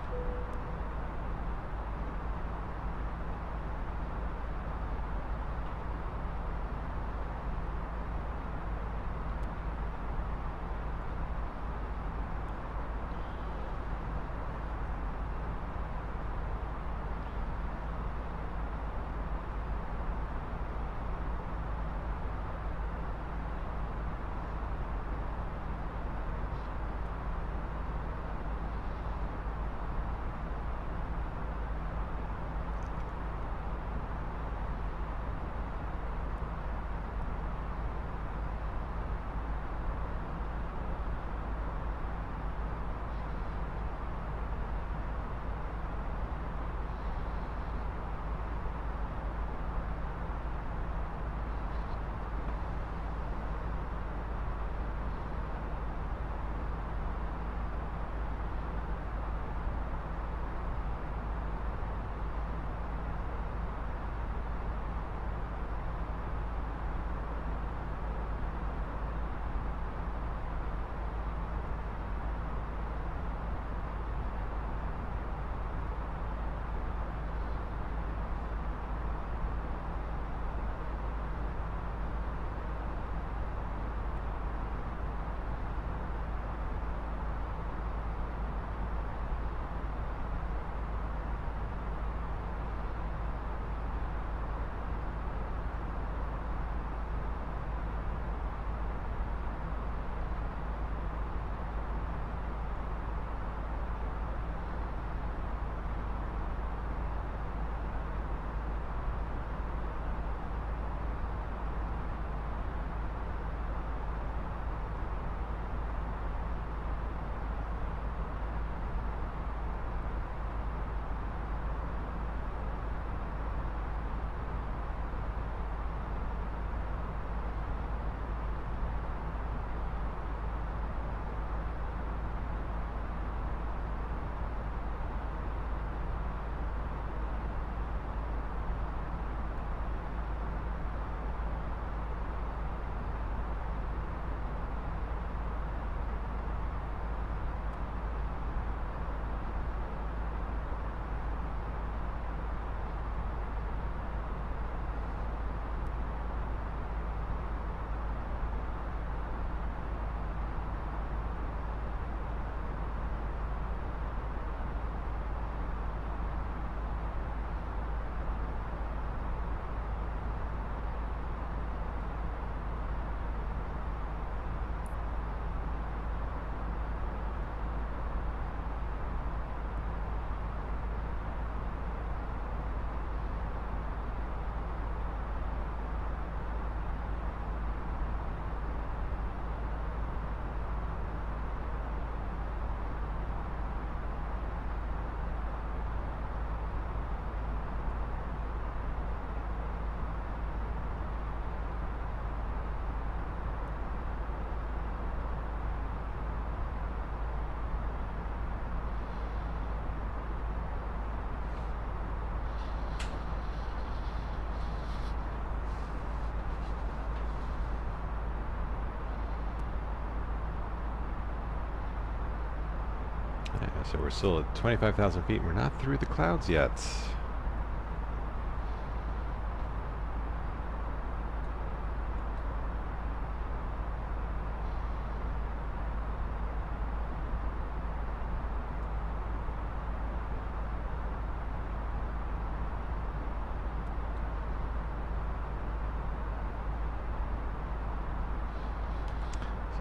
So we're still at 25,000 feet. We're not through the clouds yet.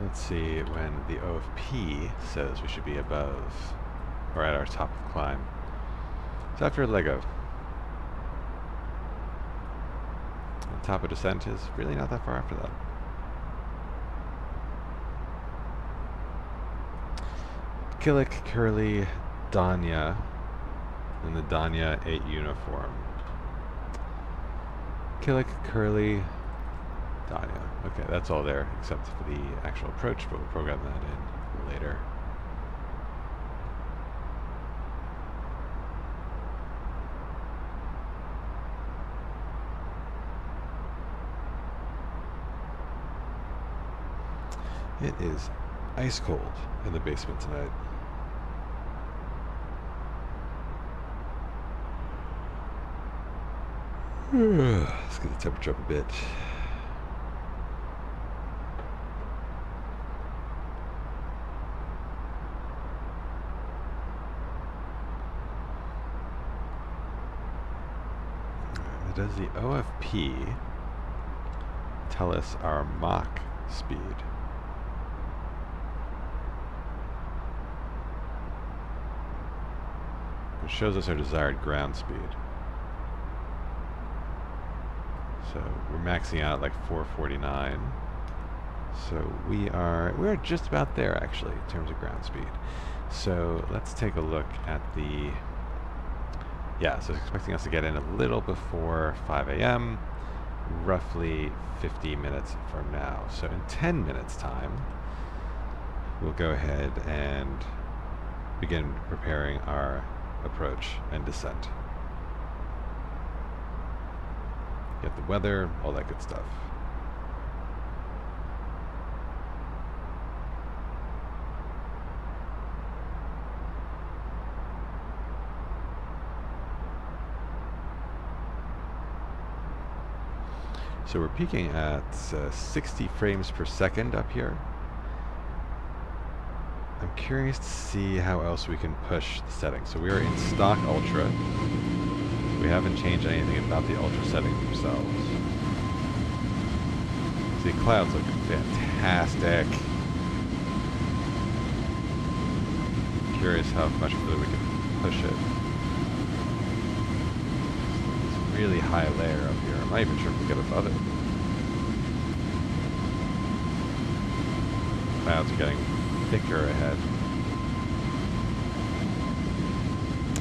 Let's see when the OFP says we should be above or at our top of climb. So after Lego, the top of descent is really not that far after that. Killick, Curly, Danya, and the Danya 8 uniform. Killick, Curly, Danya. Okay, that's all there except for the actual approach, but we'll program that in later. It is ice cold in the basement tonight. Let's get the temperature up a bit. Does the OFP tell us our Mach speed? It shows us our desired ground speed. So we're maxing out like 449. So we're just about there actually in terms of ground speed. So let's take a look at the yeah, so it's expecting us to get in a little before 5 a.m., roughly 50 minutes from now. So in 10 minutes time, we'll go ahead and begin preparing our approach and descent. Get the weather, all that good stuff. So we're peaking at 60 frames per second up here. I'm curious to see how else we can push the settings. So we are in stock Ultra. We haven't changed anything about the Ultra settings themselves. See, clouds looking fantastic. Curious how much further we can push it. It's a really high layer up here. I'm not even sure if we get above it. Clouds are getting thicker ahead.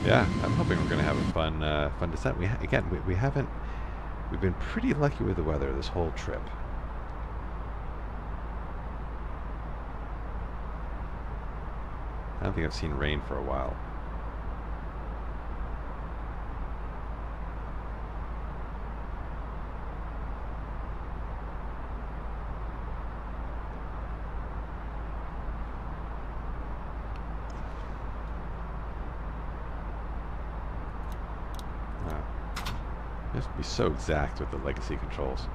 Yeah, I'm hoping we're going to have a fun descent. We've been pretty lucky with the weather this whole trip. I don't think I've seen rain for a while. You have to be so exact with the legacy controls.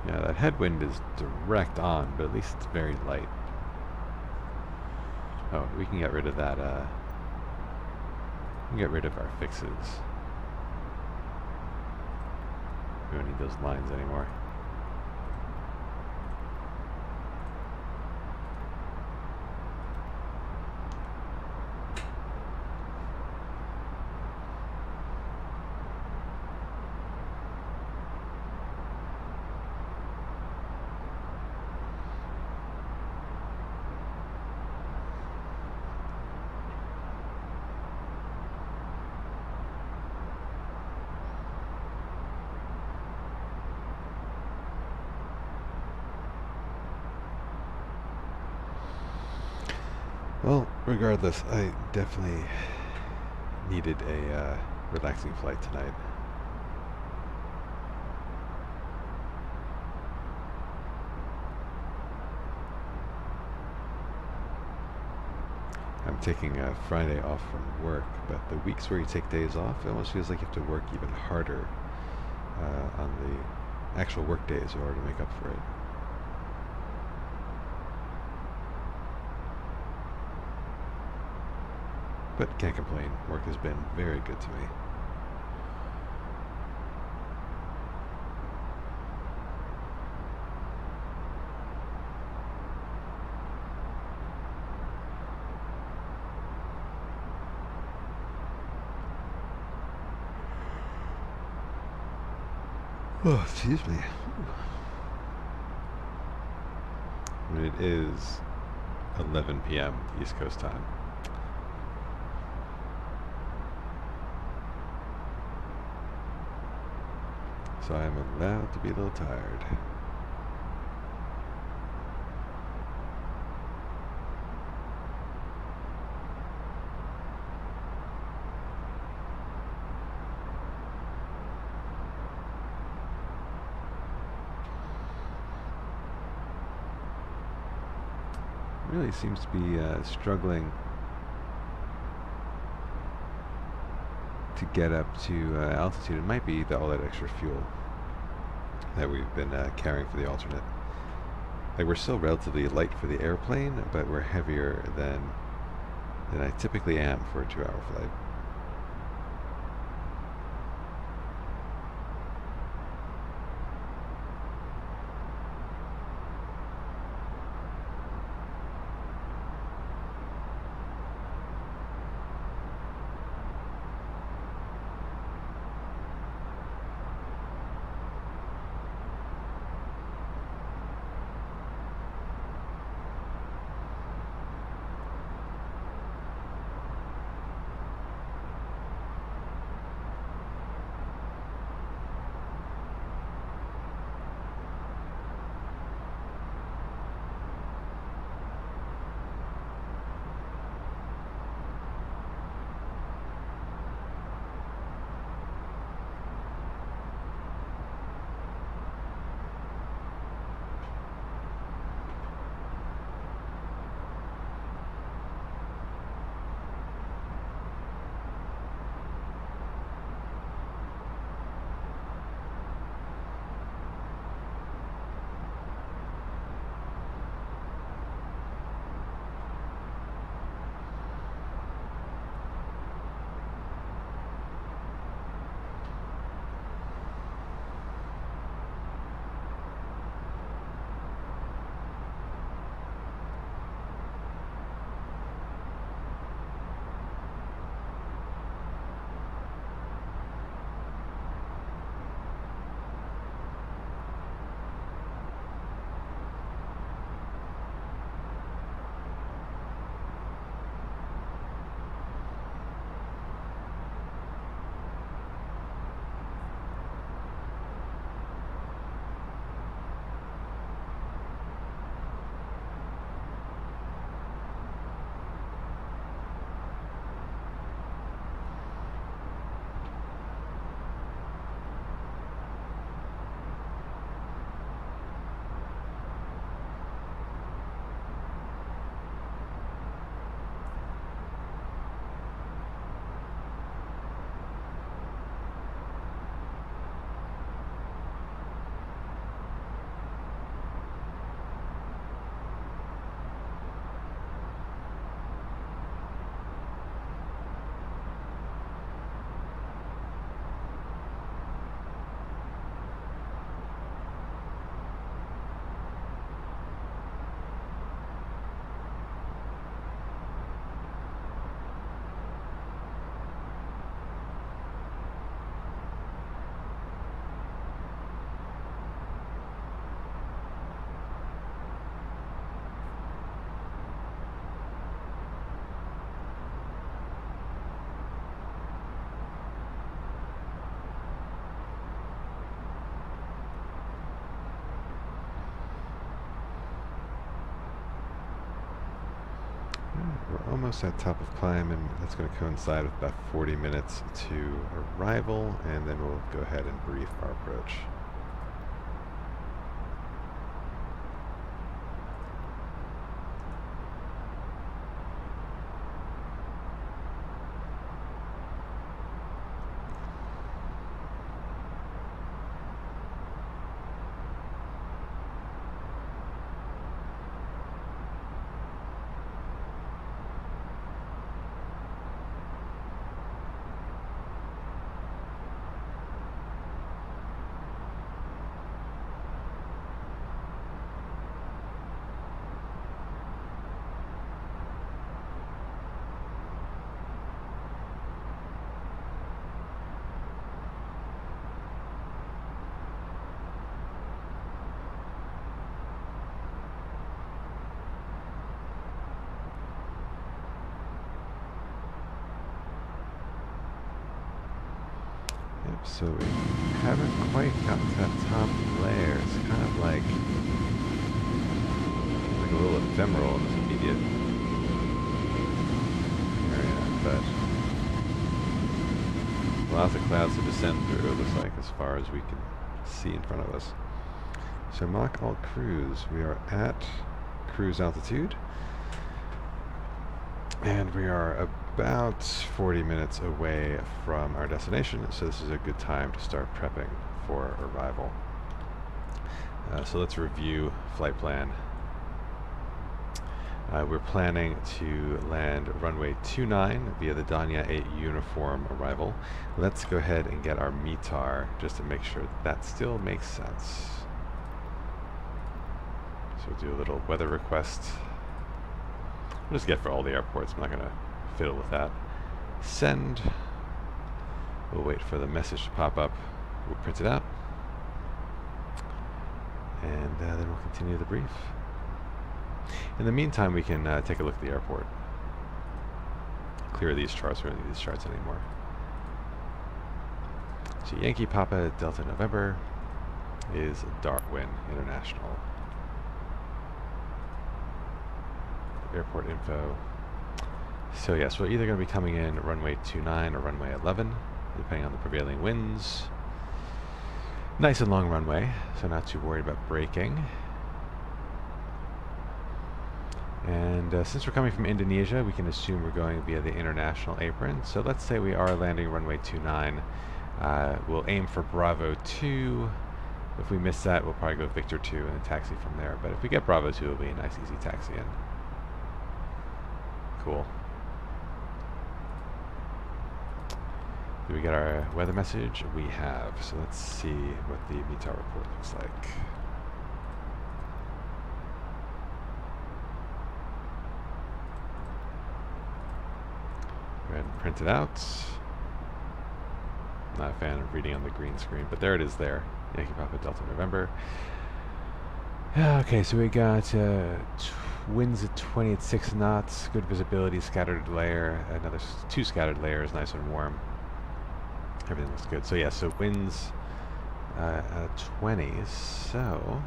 Yeah, that headwind is direct on, but at least it's very light. Oh, we can get rid of that, we can get rid of our fixes. We don't need those lines anymore. Well, regardless, I definitely needed a relaxing flight tonight. I'm taking a Friday off from work, but the weeks where you take days off, it almost feels like you have to work even harder on the actual work days in order to make up for it. But can't complain. Work has been very good to me. Oh, excuse me. And it is 11 p.m. East Coast time. So I am allowed to be a little tired. Really seems to be struggling to get up to altitude. It might be all that extra fuel that we've been carrying for the alternate. Like, we're still relatively light for the airplane, but we're heavier than I typically am for a 2-hour flight. almost at top of climb, and that's going to coincide with about 40 minutes to arrival, and then we'll go ahead and brief our approach. So we haven't quite got to that top layer. It's kind of like a little ephemeral in this immediate area, but lots of clouds to descend through, it looks like, as far as we can see in front of us. So Mach Alt Cruise, we are at cruise altitude, and we are about 40 minutes away from our destination, so this is a good time to start prepping for arrival. So let's review flight plan. We're planning to land runway 29 via the Danya 8 uniform arrival. Let's go ahead and get our METAR just to make sure that still makes sense. So we'll do a little weather request. We'll just get for all the airports. I'm not going to fiddle with that. Send. We'll wait for the message to pop up. We'll print it out. And then we'll continue the brief. In the meantime, we can take a look at the airport. Clear these charts. We don't need these charts anymore. So Yankee Papa Delta November is Darwin International. Airport info. So yes, we're either going to be coming in runway 29 or runway 11, depending on the prevailing winds. Nice and long runway, so not too worried about braking. And since we're coming from Indonesia, we can assume we're going via the international apron. So let's say we are landing runway 29. We'll aim for Bravo 2. If we miss that, we'll probably go Victor 2 and then taxi from there. But if we get Bravo 2, it'll be a nice easy taxi in. Cool. Did we get our weather message? We have. So let's see what the METAR report looks like. Go ahead and print it out. Not a fan of reading on the green screen, but there it is there. Yankee Papa Delta November. Okay, so we got winds at 20 at 6 knots, good visibility, scattered layer, another 2 scattered layers, nice and warm. Everything looks good. So yeah, so winds at 20, so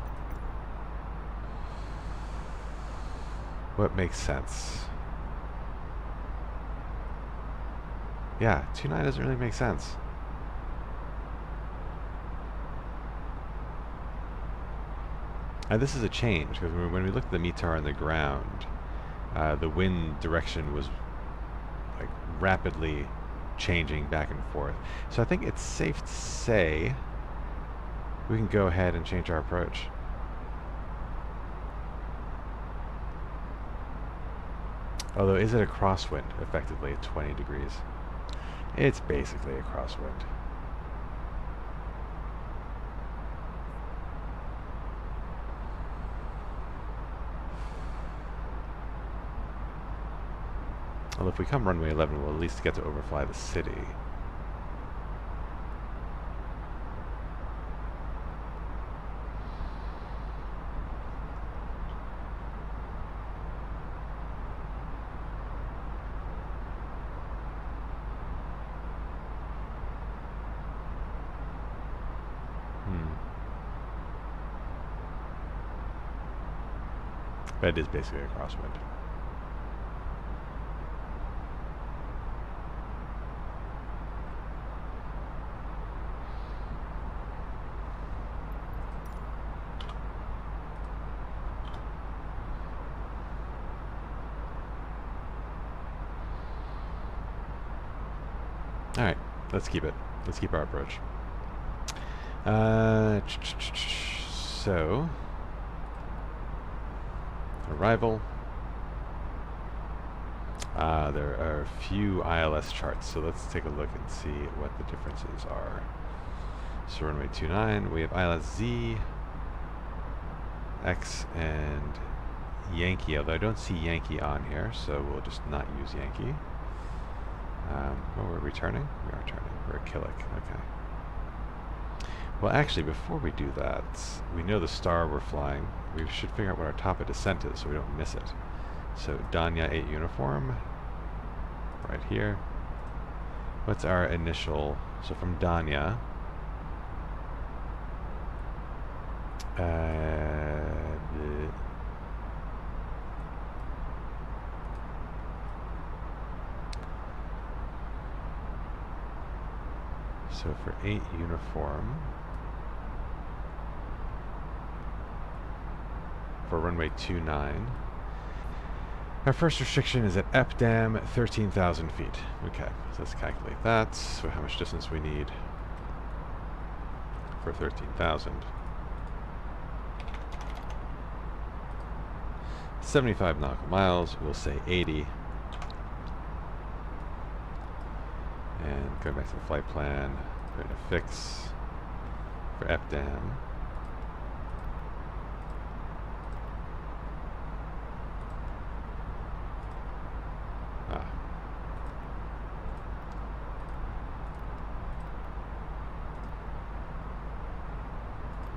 what makes sense? Yeah, 2.9 doesn't really make sense. This is a change, because when we looked at the METAR on the ground, the wind direction was like rapidly changing back and forth. So I think it's safe to say we can go ahead and change our approach. Although, is it a crosswind, effectively, at 20 degrees? It's basically a crosswind. Well, if we come runway 11, we'll at least get to overfly the city. But it is basically a crosswind. Alright, let's keep it. Let's keep our approach. So, arrival. There are a few ILS charts, so let's take a look and see what the differences are. So runway 29, we have ILS Z, X, and Yankee, although I don't see Yankee on here, so we'll just not use Yankee. Oh, we're returning? We are turning. We're a Killick, okay. Well, actually, before we do that, we know the star we're flying. We should figure out what our top of descent is so we don't miss it. So, Danya 8 uniform, right here. What's our initial? So from Danya, so for 8 uniform, for runway 29, our first restriction is at FBW 13,000 feet. Okay, so let's calculate that. So how much distance we need for 13,000. 75 nautical miles, we'll say 80. And going back to the flight plan, put in a fix for FBW.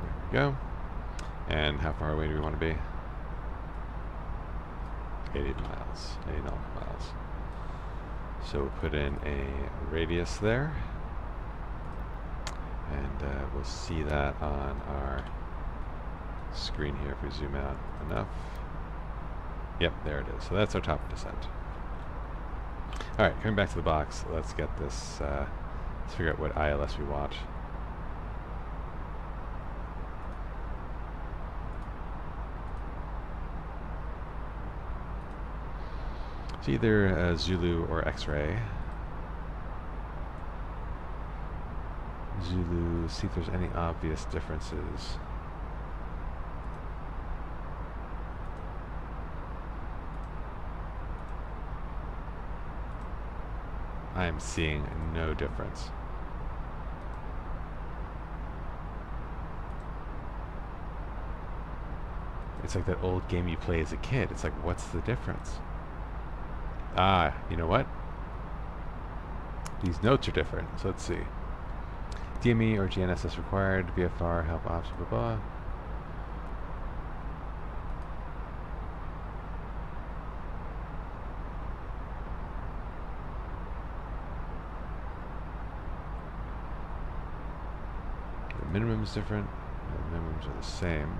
There we go. And how far away do we want to be? 80 miles, 80 nautical miles. So we'll put in a radius there, and we'll see that on our screen here if we zoom out enough. Yep, there it is. So that's our top of descent. All right, coming back to the box, let's get this, let's figure out what ILS we want. It's either Zulu or X-ray. Zulu, see if there's any obvious differences. I am seeing no difference. It's like that old game you play as a kid. It's like, what's the difference? Ah, you know what? These notes are different, so let's see. DME or GNSS required, VFR, help ops, blah blah. The minimum is different, the minimums are the same.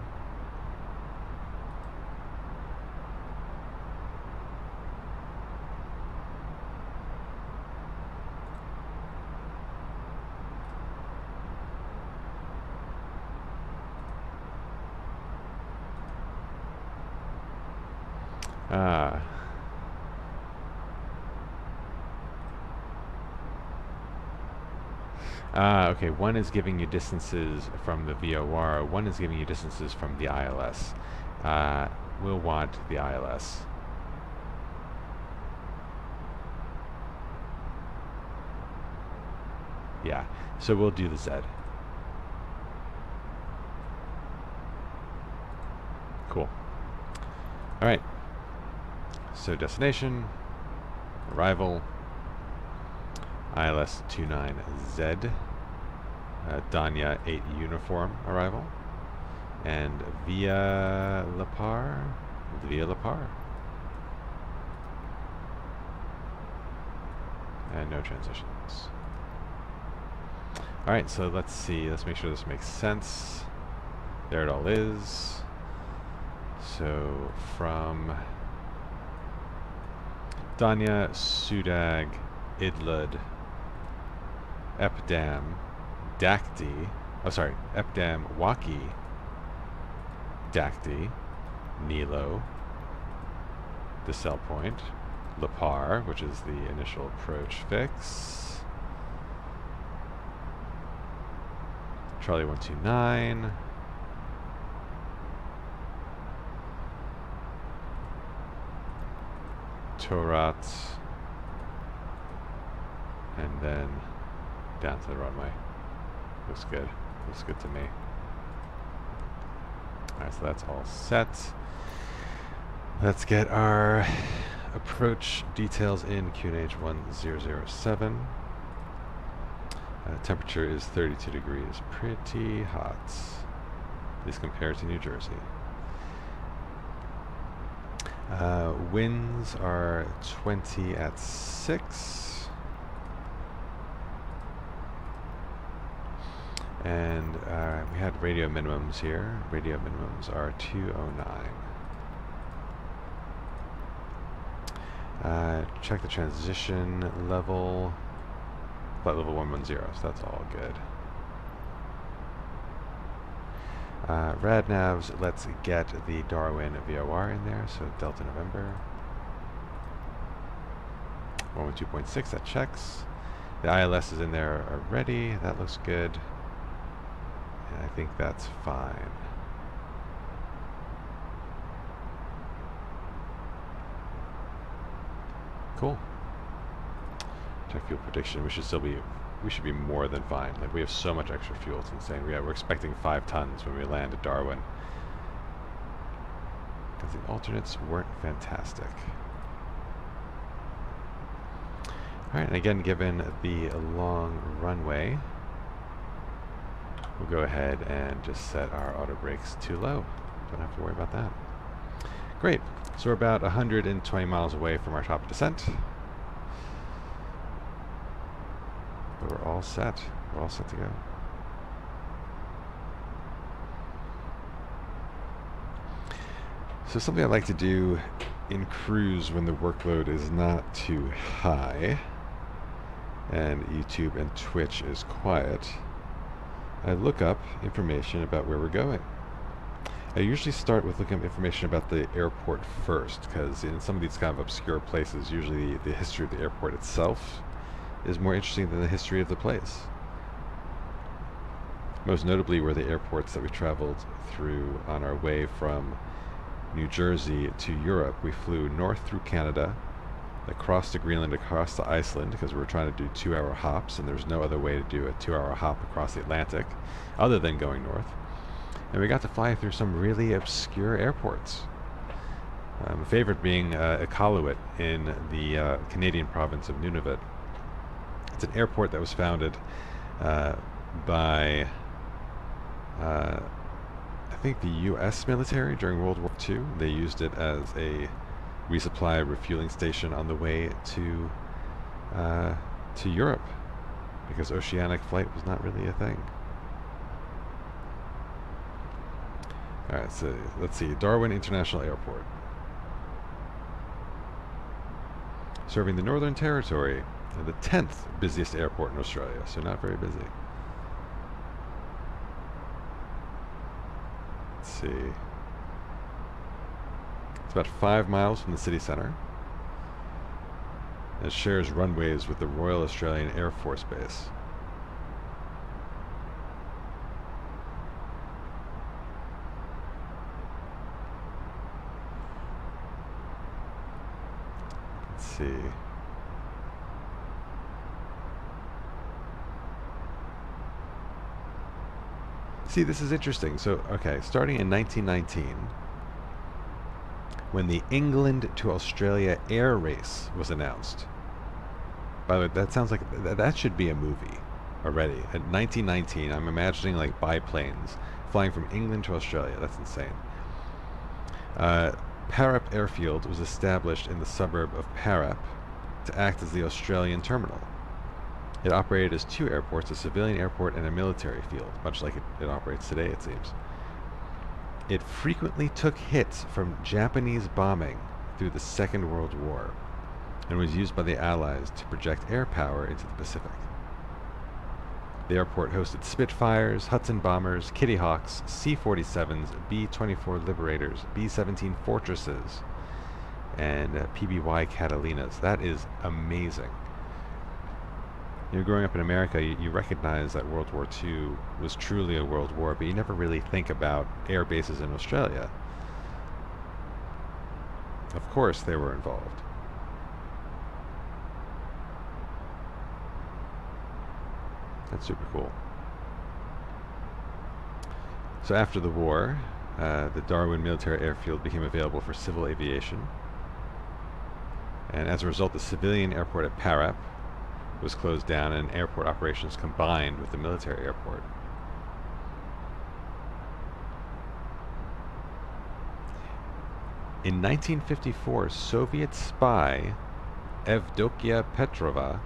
Okay, one is giving you distances from the VOR, one is giving you distances from the ILS. We'll want the ILS. Yeah, so we'll do the Z. Cool. Alright. So destination, arrival, ILS 29Z, Danya 8 uniform arrival, and via La Par, and no transitions. Alright, so let's see, let's make sure this makes sense. There it all is. So from Danya, Sudag, Idlud, FBW, Dakti, FBW, Waki, Dakti, Nilo, the cell point, La Par, which is the initial approach fix, Charlie 129. Torat. And then down to the runway. Looks good. Looks good to me. Alright, so that's all set. Let's get our approach details in QNH 1007. Temperature is 32 degrees. Pretty hot. At least compared to New Jersey. Winds are 20 at 6. And we had radio minimums here. Radio minimums are 209. Check the transition level. Flight level 110, so that's all good. Rad navs, let's get the Darwin VOR in there, so Delta November. 112.6, that checks. The ILS is in there already, that looks good. And I think that's fine. Cool. Check fuel prediction. We should be more than fine. Like, we have so much extra fuel, it's insane. We're expecting 5 tons when we land at Darwin. Because the alternates weren't fantastic. Alright, and again, given the long runway, we'll go ahead and just set our auto brakes too low. Don't have to worry about that. Great. So we're about 120 miles away from our top descent. But we're all set. We're all set to go. So something I like to do in cruise when the workload is not too high and YouTube and Twitch is quiet, I look up information about where we're going. I usually start with looking up information about the airport first, because in some of these kind of obscure places, usually the history of the airport itself is more interesting than the history of the place. Most notably were the airports that we traveled through on our way from New Jersey to Europe. We flew north through Canada, across to Greenland, across to Iceland, because we were trying to do 2-hour hops, and there's no other way to do a 2-hour hop across the Atlantic other than going north. And we got to fly through some really obscure airports. My favorite being Iqaluit in the Canadian province of Nunavut. It's an airport that was founded by, I think, the U.S. military during World War II. They used it as a resupply refueling station on the way to Europe, because oceanic flight was not really a thing. Alright, so let's see. Darwin International Airport. Serving the Northern Territory, the 10th busiest airport in Australia, so not very busy. Let's see. It's about 5 miles from the city centre. It shares runways with the Royal Australian Air Force Base. See. See, this is interesting. So, okay, starting in 1919, when the England to Australia air race was announced. By the way, that sounds like that should be a movie already. At 1919, I'm imagining like biplanes flying from England to Australia. That's insane. Parup Airfield was established in the suburb of Parup to act as the Australian terminal. It operated as 2 airports, a civilian airport and a military field, much like it operates today, it seems. It frequently took hits from Japanese bombing through the Second World War and was used by the Allies to project air power into the Pacific. The airport hosted Spitfires, Hudson bombers, Kitty Hawks, C-47s, B-24 Liberators, B-17 Fortresses, and PBY Catalinas. That is amazing. You're growing up in America, you recognize that World War II was truly a world war, but you never really think about air bases in Australia. Of course they were involved. That's super cool. So after the war, the Darwin Military Airfield became available for civil aviation. And as a result, the civilian airport at Parap was closed down and airport operations combined with the military airport. In 1954, Soviet spy Evdokia Petrova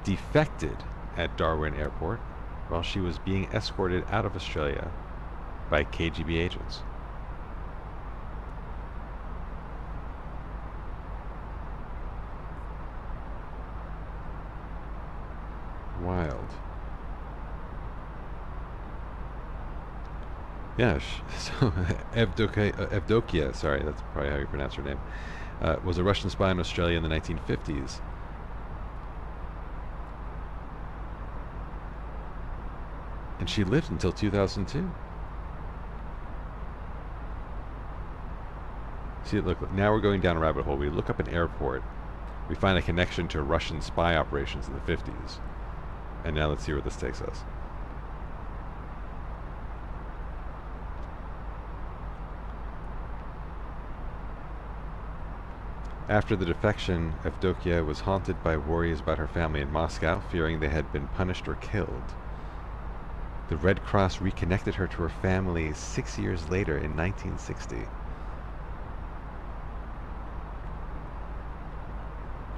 defected at Darwin Airport while she was being escorted out of Australia by KGB agents. Wild. Yeah, so Evdokia, sorry, that's probably how you pronounce her name, was a Russian spy in Australia in the 1950s. And she lived until 2002. See, look, now we're going down a rabbit hole. We look up an airport, we find a connection to Russian spy operations in the 50s. And now let's see where this takes us. After the defection, Evdokia was haunted by worries about her family in Moscow, fearing they had been punished or killed. The Red Cross reconnected her to her family 6 years later in 1960.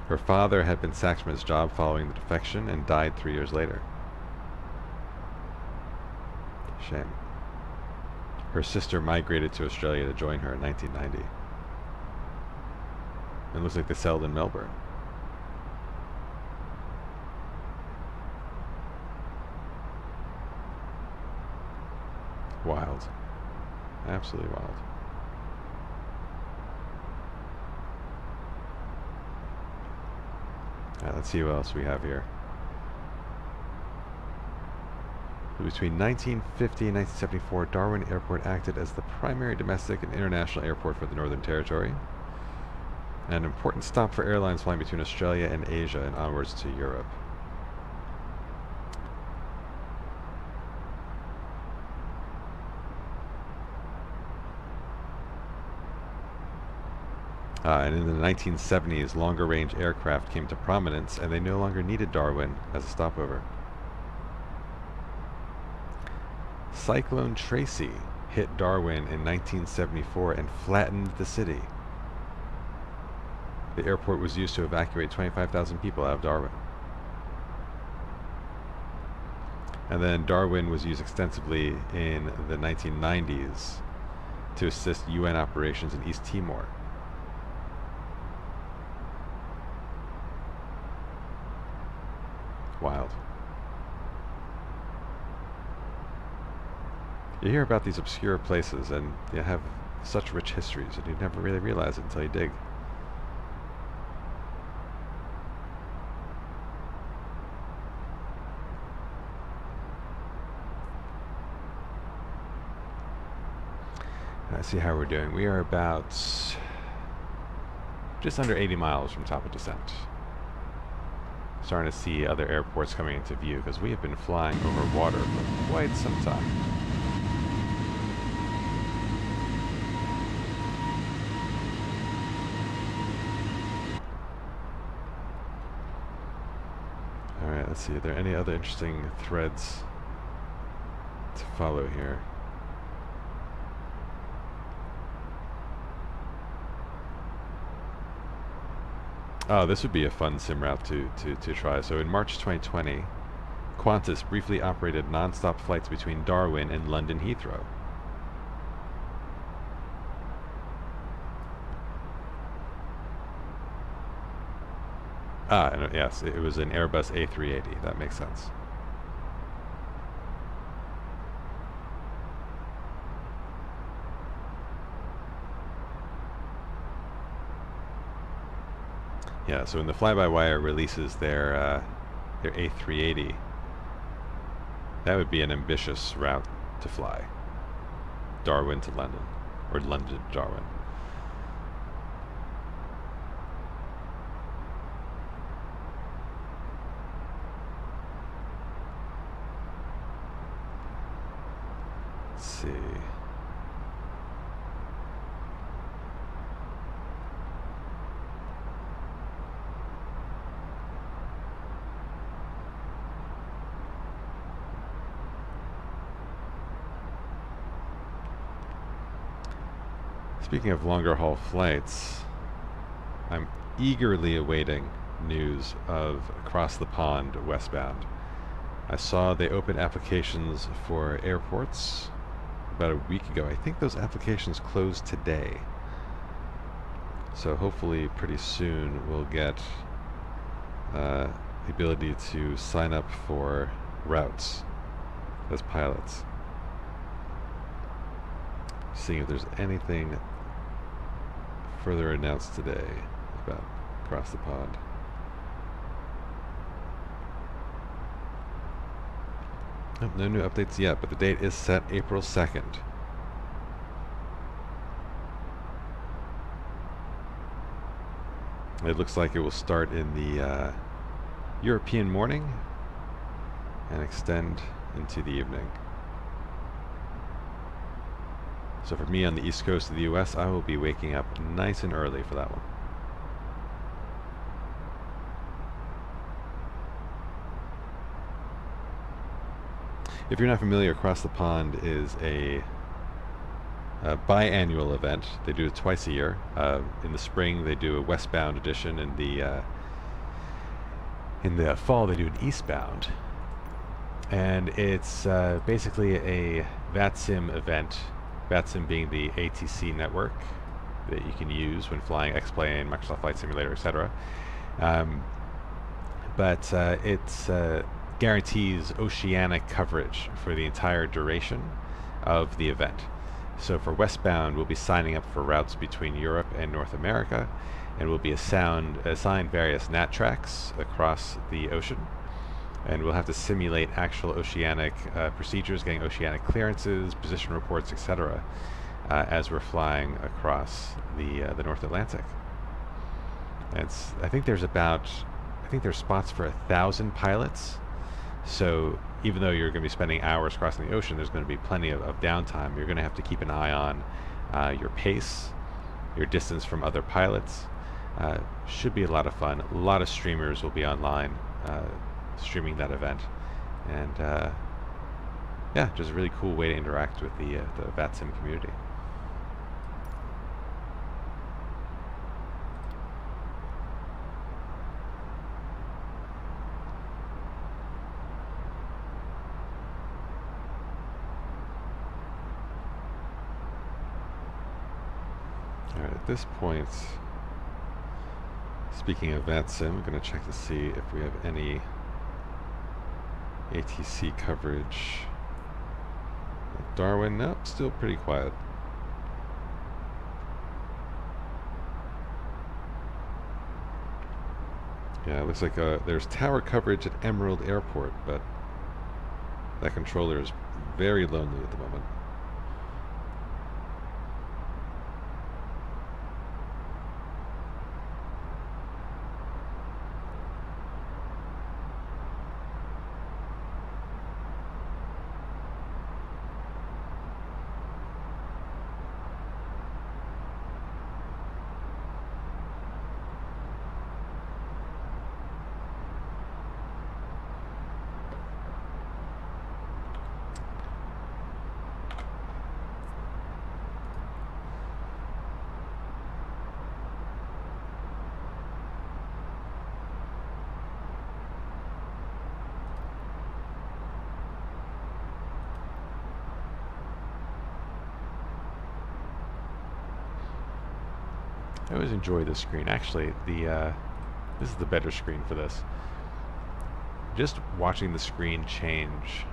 Her father had been sacked from his job following the defection and died 3 years later. Shame. Her sister migrated to Australia to join her in 1990. It looks like they settled in Melbourne. Wild. Absolutely wild. Alright, let's see what else we have here. Between 1950 and 1974, Darwin Airport acted as the primary domestic and international airport for the Northern Territory, and an important stop for airlines flying between Australia and Asia and onwards to Europe. And in the 1970s, longer-range aircraft came to prominence, and they no longer needed Darwin as a stopover. Cyclone Tracy hit Darwin in 1974 and flattened the city. The airport was used to evacuate 25,000 people out of Darwin. And then Darwin was used extensively in the 1990s to assist UN operations in East Timor. Wild. You hear about these obscure places and they have such rich histories and you never really realize it until you dig. Let's see how we're doing. We are about just under 80 miles from top of descent. Starting to see other airports coming into view because we have been flying over water for quite some time. Alright, let's see. Are there any other interesting threads to follow here? Oh, this would be a fun sim route to try. So in March 2020, Qantas briefly operated non-stop flights between Darwin and London Heathrow. And yes, it was an Airbus A380. That makes sense. Yeah, so when the fly-by-wire releases their their A380. That would be an ambitious route to fly. Darwin to London, or London to Darwin. Let's see. Speaking of longer haul flights, I'm eagerly awaiting news of across the pond westbound. I saw they opened applications for airports about a week ago. I think those applications closed today. So hopefully pretty soon we'll get the ability to sign up for routes as pilots. Seeing if there's anything further announced today about across the pond. Oh, no new updates yet, but the date is set April 2nd. It looks like it will start in the European morning and extend into the evening. So for me on the east coast of the US, I will be waking up nice and early for that one. If you're not familiar, Across the Pond is a biannual event. They do it twice a year. In the spring, they do a westbound edition. In the fall, they do an eastbound. And it's basically a VATSIM event. VATSIM being the ATC network that you can use when flying X-Plane, Microsoft Flight Simulator, etc. But it guarantees oceanic coverage for the entire duration of the event. So for westbound, we'll be signing up for routes between Europe and North America, and we'll be assigned various NAT tracks across the ocean. And we'll have to simulate actual oceanic procedures, getting oceanic clearances, position reports, etc., as we're flying across the North Atlantic. And I think there's spots for 1,000 pilots. So even though you're going to be spending hours crossing the ocean, there's going to be plenty of downtime. You're going to have to keep an eye on your pace, your distance from other pilots. Should be a lot of fun. A lot of streamers will be online streaming that event, and yeah, just a really cool way to interact with the VATSIM community. Alright, at this point, speaking of VATSIM, I'm going to check to see if we have any ATC coverage. Darwin, nope, still pretty quiet. Yeah, it looks like there's tower coverage at Emerald Airport, but that controller is very lonely at the moment. I always enjoy this screen. Actually, this is the better screen for this. Just watching the screen change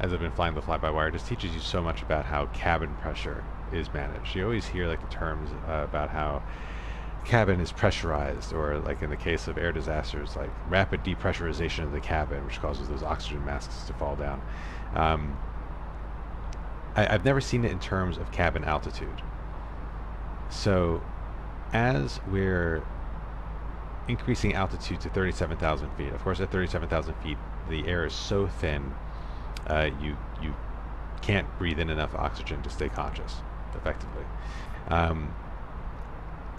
as I've been flying the fly-by-wire just teaches you so much about how cabin pressure is managed. You always hear like the terms about how cabin is pressurized, or like in the case of air disasters, like rapid depressurization of the cabin, which causes those oxygen masks to fall down. I've never seen it in terms of cabin altitude. So as we're increasing altitude to 37,000 feet, of course at 37,000 feet the air is so thin you can't breathe in enough oxygen to stay conscious effectively.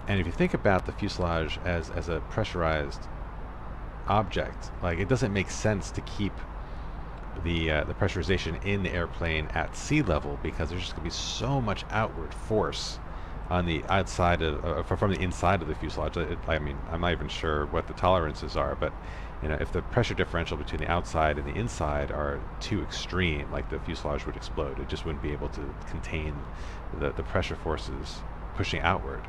And if you think about the fuselage as a pressurized object, like it doesn't make sense to keep the pressurization in the airplane at sea level, because there's just going to be so much outward force on the outside of from the inside of the fuselage. I mean, I'm not even sure what the tolerances are, but you know, if the pressure differential between the outside and the inside are too extreme, like the fuselage would explode. It just wouldn't be able to contain the pressure forces pushing outward.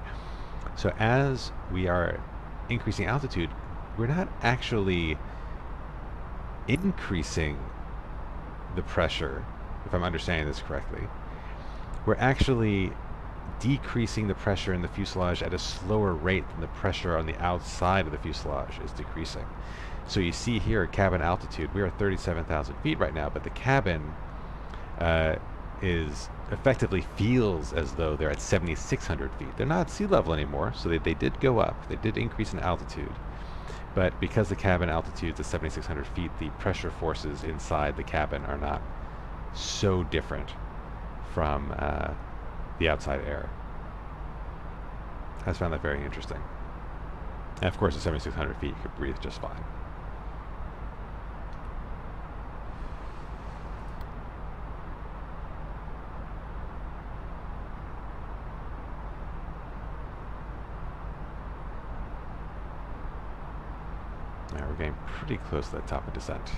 So as we are increasing altitude, we're not actually increasing the pressure, if I'm understanding this correctly. We're actually decreasing the pressure in the fuselage at a slower rate than the pressure on the outside of the fuselage is decreasing. So you see here at cabin altitude, we are at 37,000 feet right now, but the cabin is effectively feels as though they're at 7,600 feet. They're not at sea level anymore, so they did go up. They did increase in altitude. But because the cabin altitude is at 7,600 feet, the pressure forces inside the cabin are not so different from the outside air. I just found that very interesting. And of course, at 7,600 feet, you could breathe just fine. Now we're getting pretty close to the top of descent.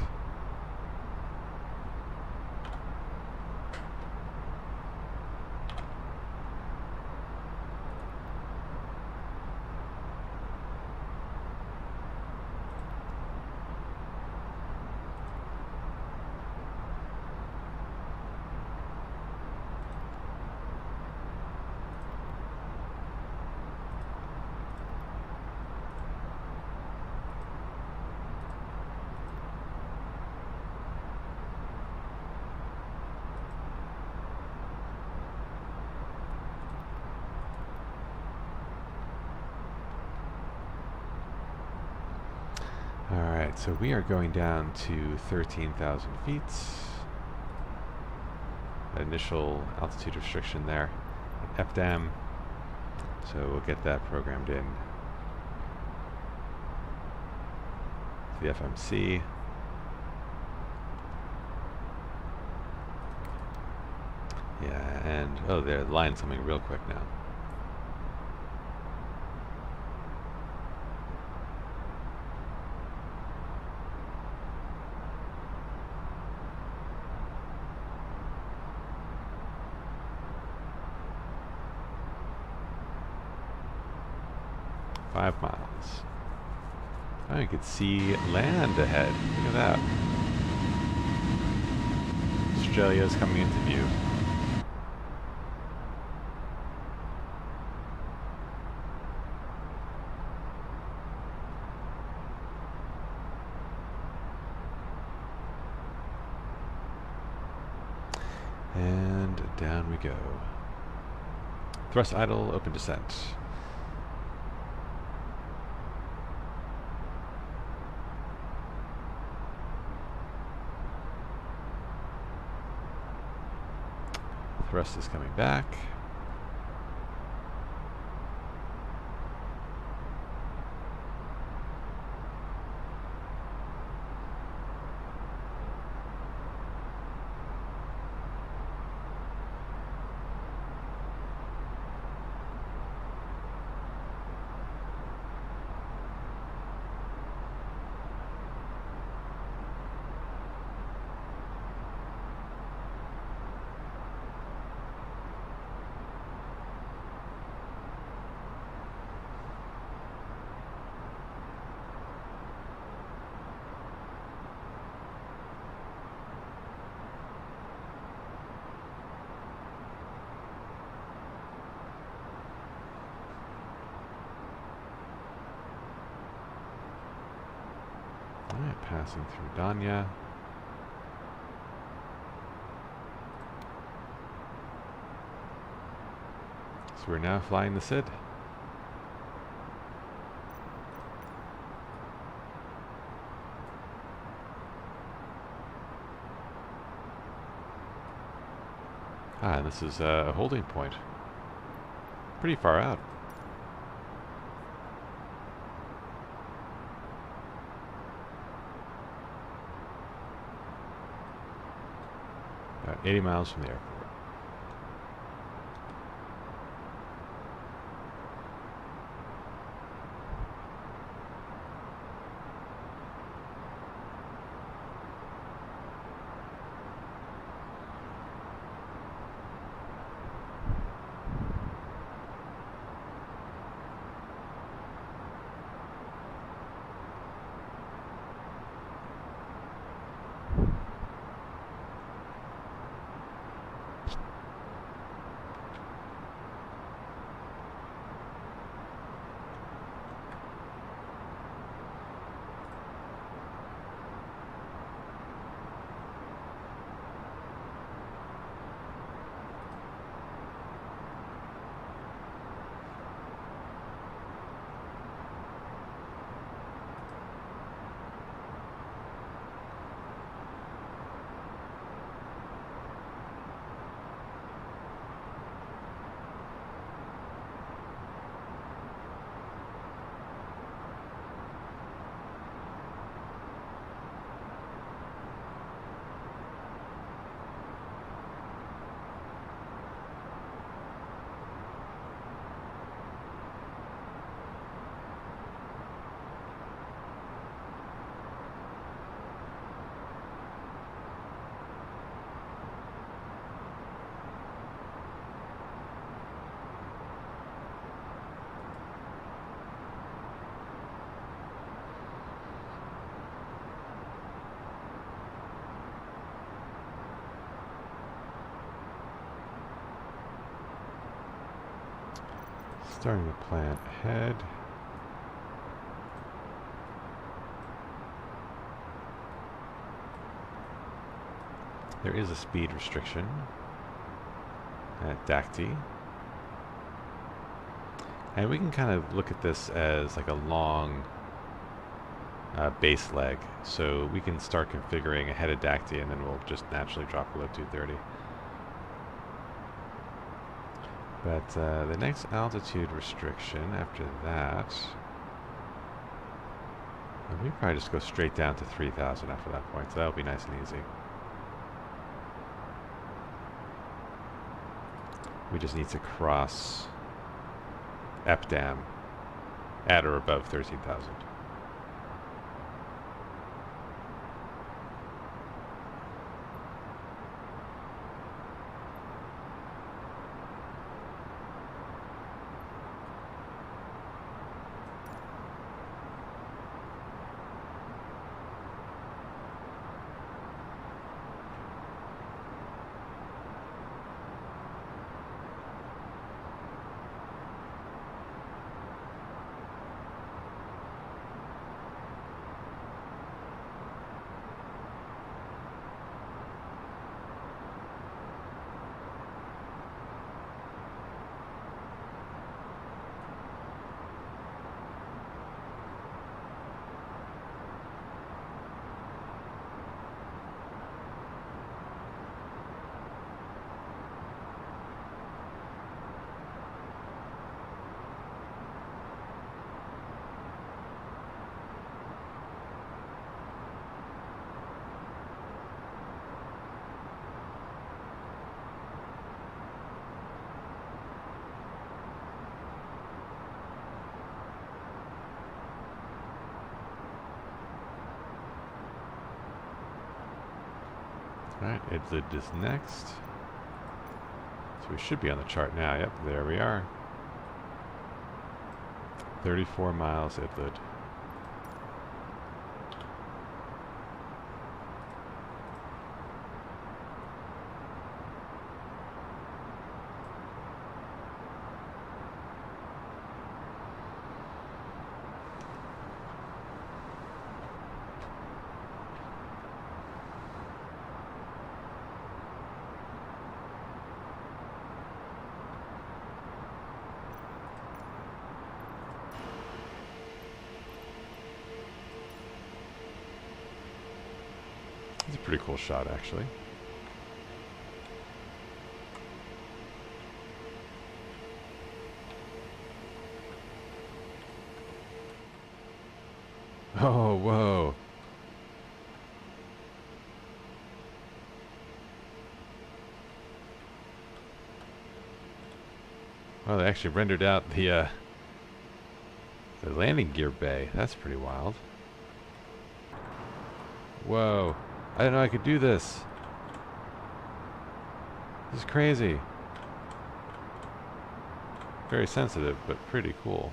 Alright, so we are going down to 13,000 feet. Initial altitude restriction there at FDAM. So we'll get that programmed in to the FMC. Yeah, and oh, the line's coming real quick now. .5 miles. Oh, you could see land ahead. Look at that. Australia's coming into view. And down we go. Thrust idle, open descent. Thrust is coming back. Alright, passing through Danya. So we're now flying the SID. Ah, and this is a holding point. Pretty far out. About 80 miles from the airport. Starting to plant ahead. There is a speed restriction at Dakti. And we can kind of look at this as like a long base leg. So we can start configuring ahead of Dakti and then we'll just naturally drop below 230. But the next altitude restriction after that, we probably just go straight down to 3,000 after that point, so that'll be nice and easy. We just need to cross Epdam at or above 13,000. Alright, Idlib is next. So we should be on the chart now. Yep, there we are. 34 miles Idlib. Pretty cool shot, actually. Oh, whoa. Well, they actually rendered out the landing gear bay. That's pretty wild. Whoa. I didn't know I could do this. This is crazy. Very sensitive, but pretty cool.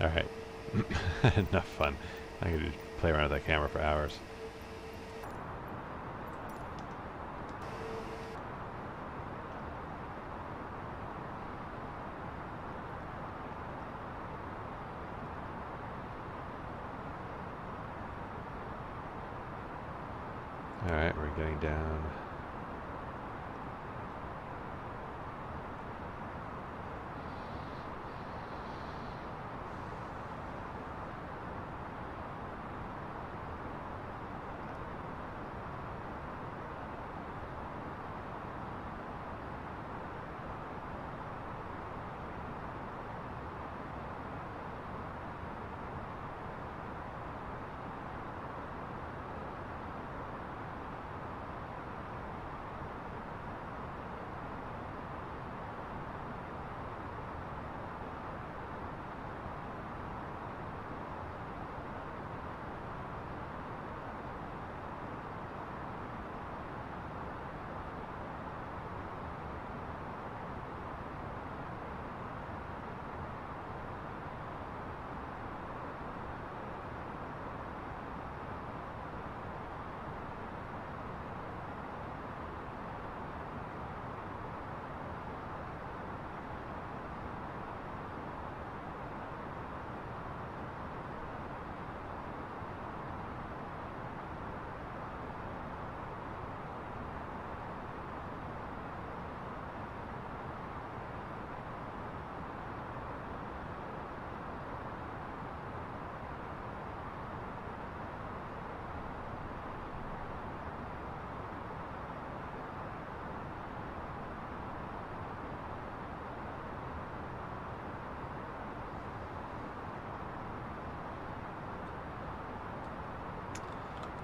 Alright. Enough fun. I could just play around with that camera for hours. Alright, we're getting down.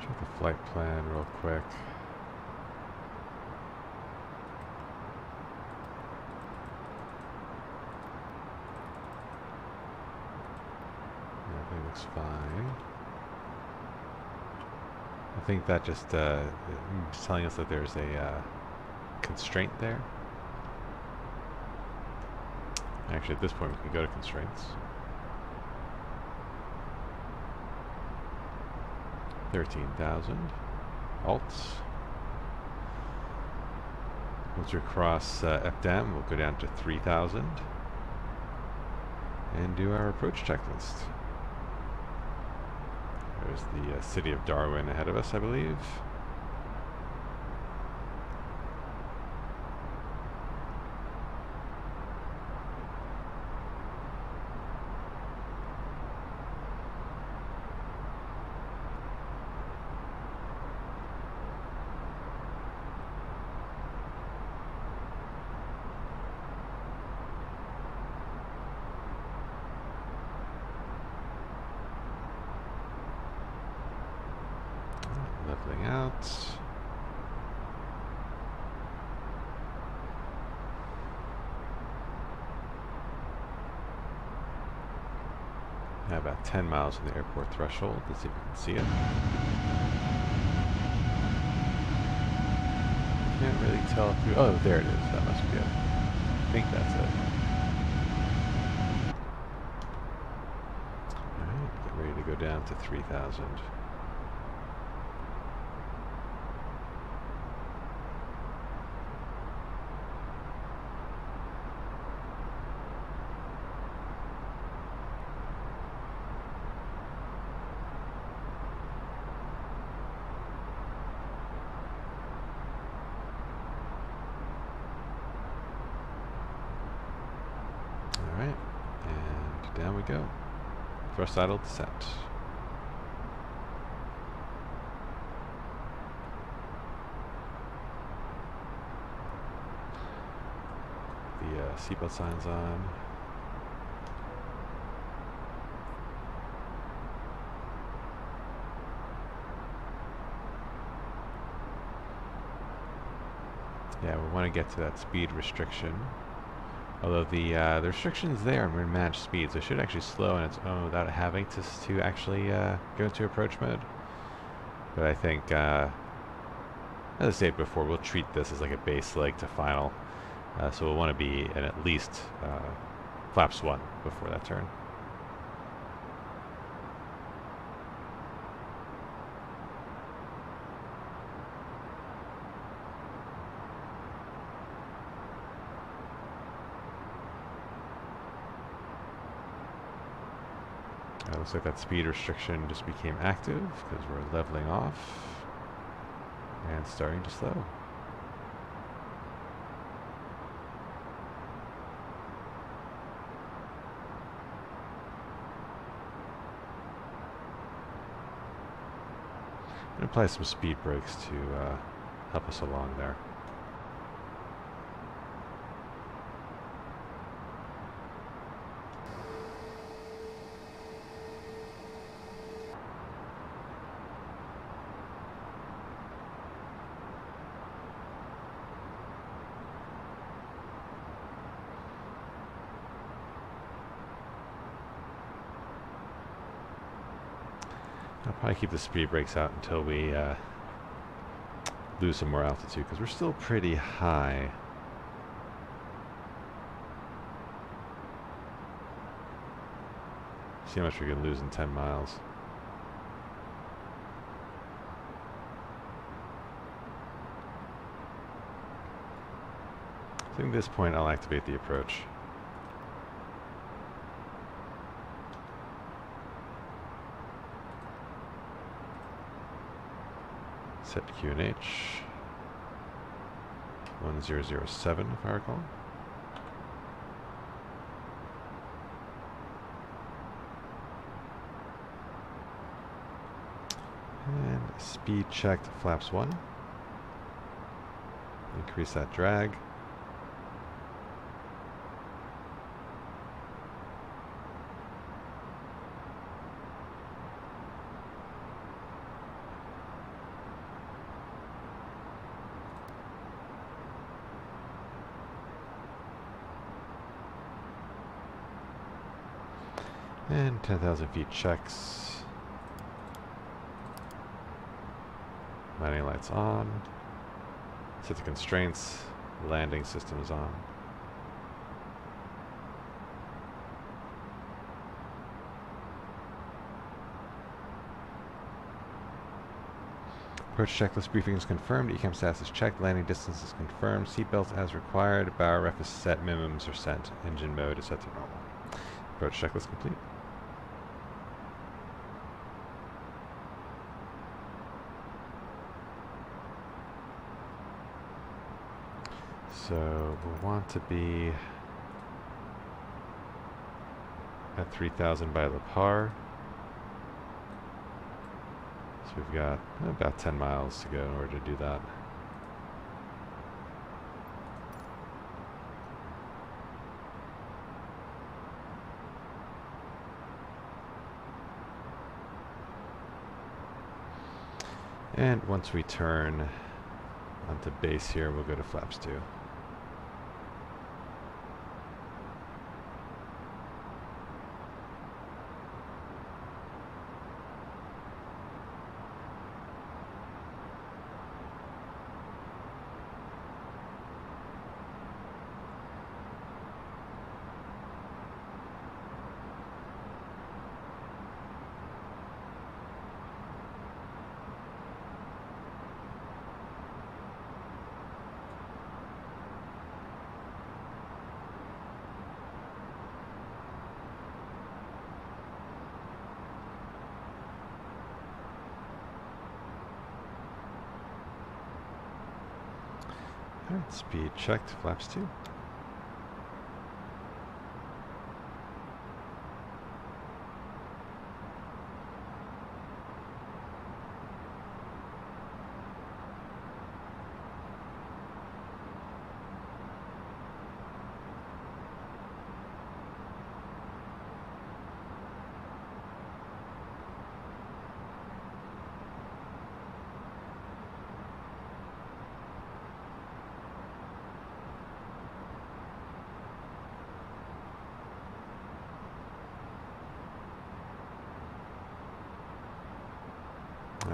Check the flight plan real quick. Everything looks fine. I think that just is telling us that there's a constraint there. Actually, at this point, we can go to constraints. 13,000. Alts. Once we cross FDM, we'll go down to 3,000. And do our approach checklist. There's the city of Darwin ahead of us, I believe. Leveling out. About 10 miles from the airport threshold. Let's see if we can see it. Can't really tell through. Oh, there it is. That must be it. I think that's it. Alright, get ready to go down to 3,000. Alright, and down we go. Thrust idle descent. The seatbelt sign's on. Yeah, we want to get to that speed restriction. Although the restriction's there and manage speed, so it should actually slow on its own without having to actually go into approach mode. But I think, as I stated before, we'll treat this as like a base leg to final. So we'll want to be at least flaps 1 before that turn. Looks like that speed restriction just became active because we're leveling off and starting to slow. And apply some speed brakes to help us along there. I'll probably keep the speed brakes out until we lose some more altitude, because we're still pretty high. See how much we can lose in 10 miles. I think at this point I'll activate the approach. Set QNH 1007 if I recall. And speed check to flaps 1. Increase that drag. And 10,000 feet checks. Landing lights on. Set the constraints. Landing system is on. Approach checklist briefing is confirmed. ECAM status is checked. Landing distance is confirmed. Seatbelts as required. Bow ref is set. Minimums are set. Engine mode is set to normal. Approach checklist complete. So we'll want to be at 3,000 by Le Par. So we've got about 10 miles to go in order to do that. And once we turn onto base here, we'll go to flaps 2. Alright, speed checked, flaps 2.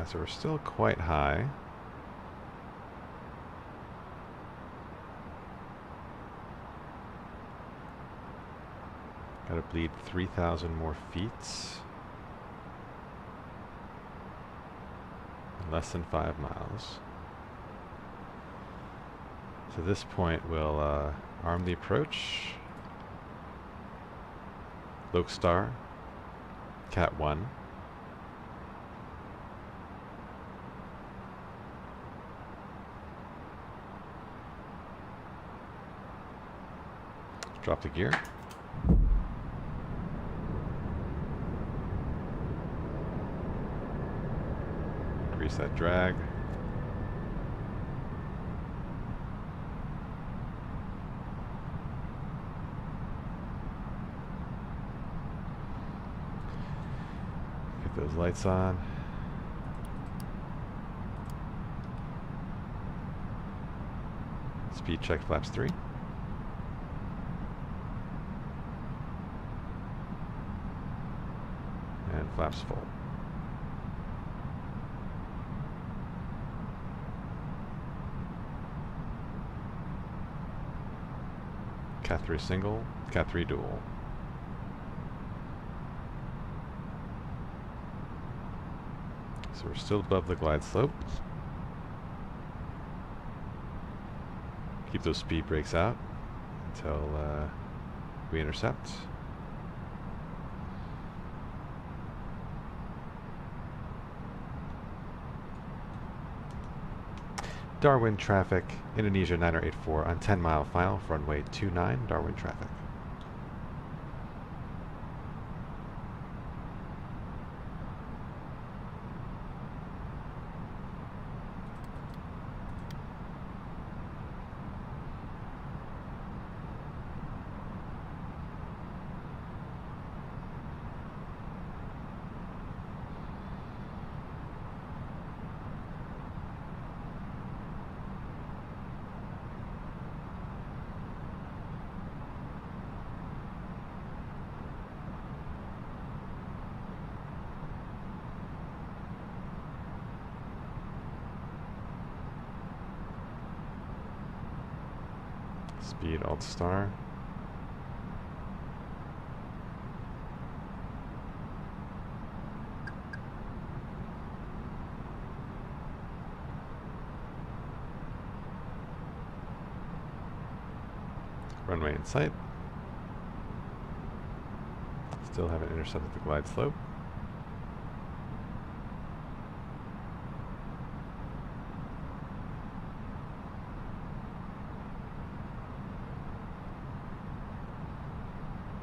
So we're still quite high. Gotta bleed 3,000 more feet. Less than 5 miles. So this point we'll arm the approach. Lokestar, Cat 1. Drop the gear. Increase that drag. Get those lights on. Speed check, flaps 3. And flaps full. Cat 3 single, Cat 3 dual. So we're still above the glide slope. Keep those speed brakes out until we intercept. Darwin traffic, Indonesia 9084 on 10-mile final, runway 29, Darwin traffic. Speed Alt Star. Runway in sight. Still haven't intercepted the glide slope.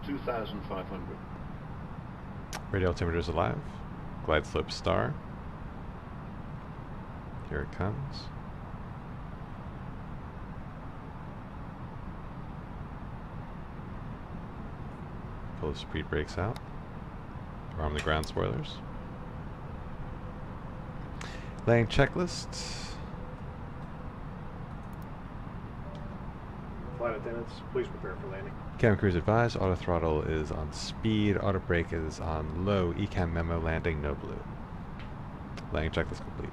$2,500. Radio altimeter is alive. Glide slope star. Here it comes. Pull the speed brakes out. Arm the ground spoilers. Landing checklist. Flight attendants, please prepare for landing. Cabin crews advised, auto throttle is on speed, auto brake is on low, ECAM memo landing, no blue. Landing checklist complete.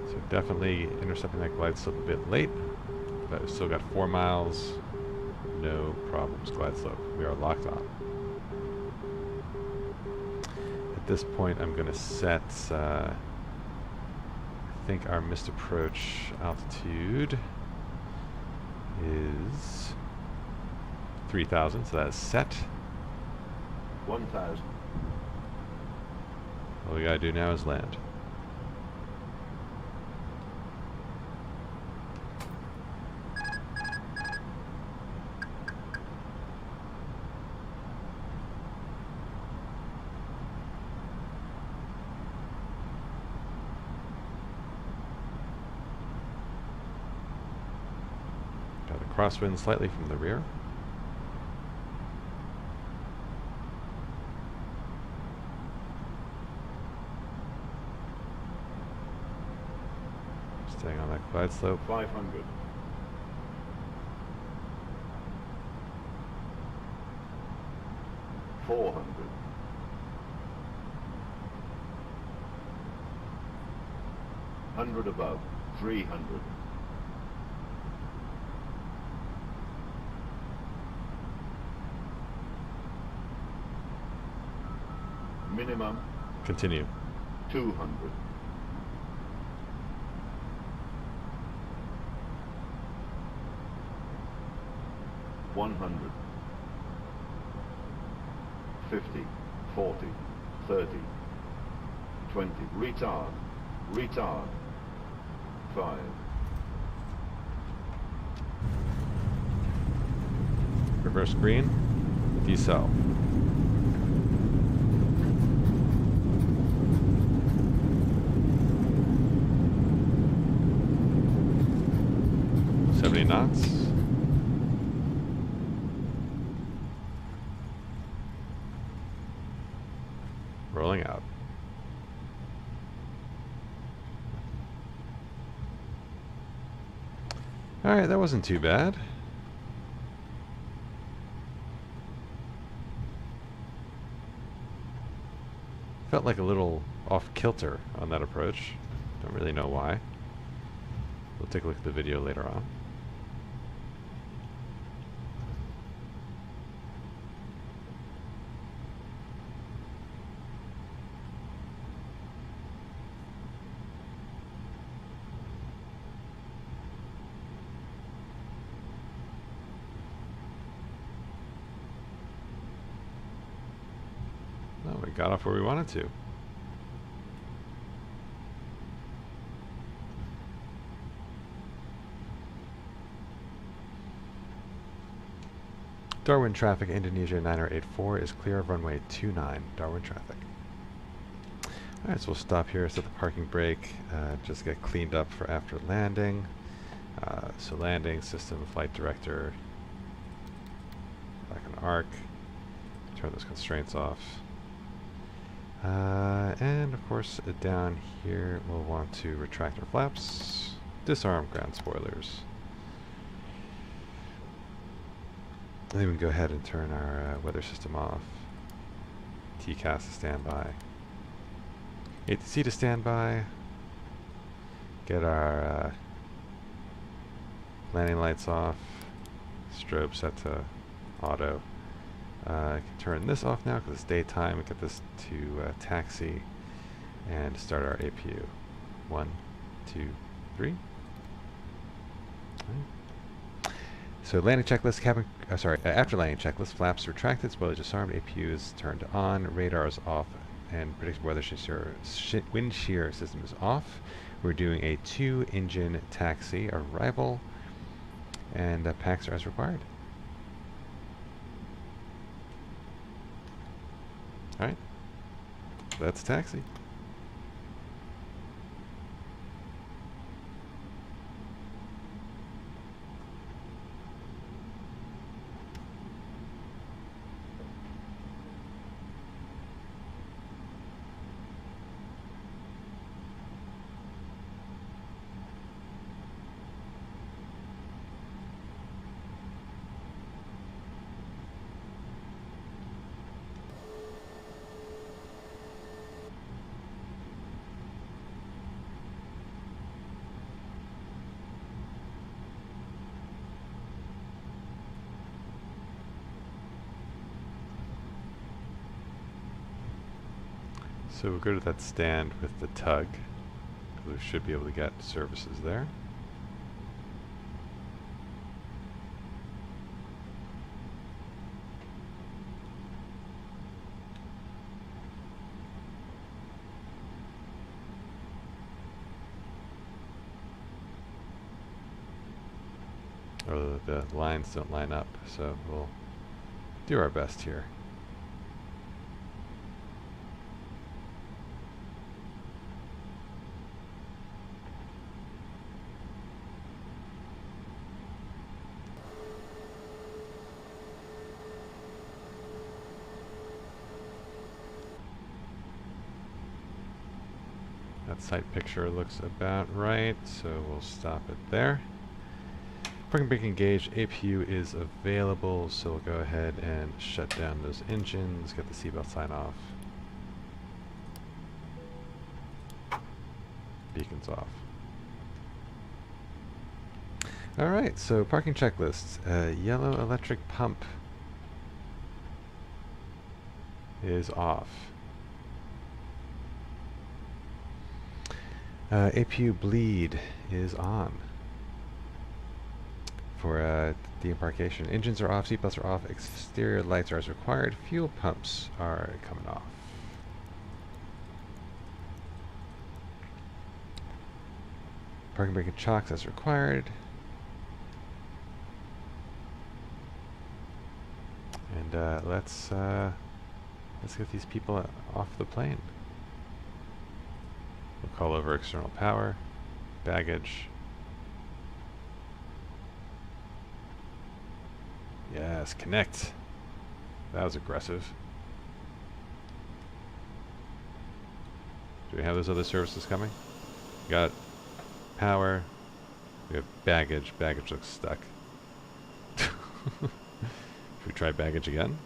So definitely intercepting that glide slope a bit late, but we've still got 4 miles. No problems, glide slope. We are locked on. At this point, I'm going to set, I think, our missed approach altitude is 3,000, so that's set. 1,000. All we gotta do now is land. Got a crosswind slightly from the rear. Staying on that glide slope. 500. 400. 100 above. 300. Minimum Continue. 200. 100. 50. 40. 30. 20. Retard. Retard. 5. Reverse green. Decel. Knots. Rolling out. Alright, that wasn't too bad. Felt like a little off kilter on that approach. Don't really know why. We'll take a look at the video later on. We got off where we wanted to. Darwin traffic, Indonesia 9084 is clear of runway 29, Darwin traffic. Alright, so we'll stop here, set the parking brake, just get cleaned up for after landing. So landing, system, flight director, back on arc, turn those constraints off. And of course, down here we'll want to retract our flaps, disarm ground spoilers. And then we can go ahead and turn our weather system off. TCAS to standby. ATC to standby. Get our landing lights off. Strobe set to auto. I can turn this off now because it's daytime. We get this to taxi and start our APU. 1, 2, 3. Right. So landing checklist, after landing checklist, flaps retracted, spoilers disarmed, APU is turned on, radar is off, and predicted weather wind shear system is off. We're doing a 2-engine taxi arrival, and packs are as required. Alright, that's taxi. So we'll go to that stand with the tug. We should be able to get services there. Or the lines don't line up, so we'll do our best here. That site picture looks about right, so we'll stop it there. Parking brake engaged, APU is available, so we'll go ahead and shut down those engines, get the seatbelt sign off. Beacons off. Alright, so parking checklists. Yellow electric pump is off. APU bleed is on for the embarkation. Engines are off, seatbelts are off, exterior lights are as required, fuel pumps are coming off. Parking brake and chocks as required. And let's get these people off the plane. We'll call over external power, baggage. Yes, connect. That was aggressive. Do we have those other services coming? We got power. We have baggage. Baggage looks stuck. Should we try baggage again?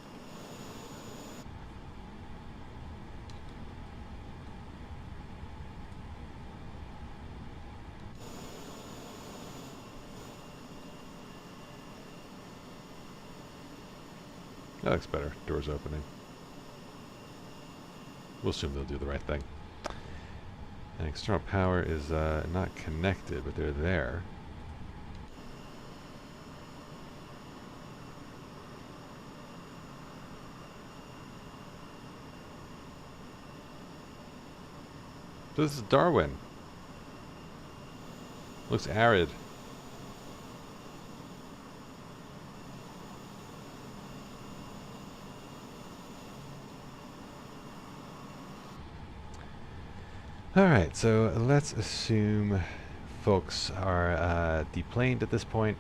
That looks better. Doors opening. We'll assume they'll do the right thing. And external power is not connected, but they're there. So this is Darwin. Looks arid. Alright, so let's assume folks are deplaned at this point.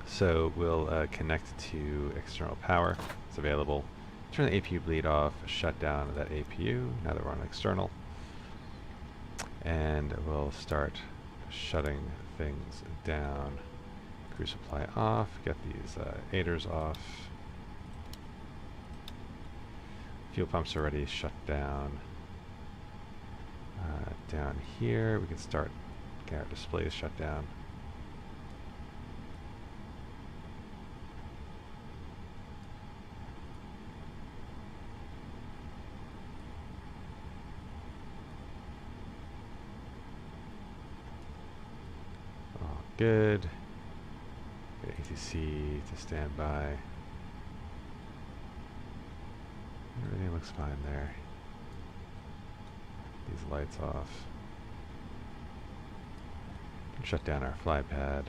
So we'll connect to external power. It's available. Turn the APU bleed off, shut down that APU, now that we're on external. And we'll start shutting things down. Crew supply off, get these aiders off. Fuel pumps already shut down. Down here, we can start getting our displays shut down. All good. Get ATC to stand by. Everything looks fine there. These lights off. Shut down our fly pad.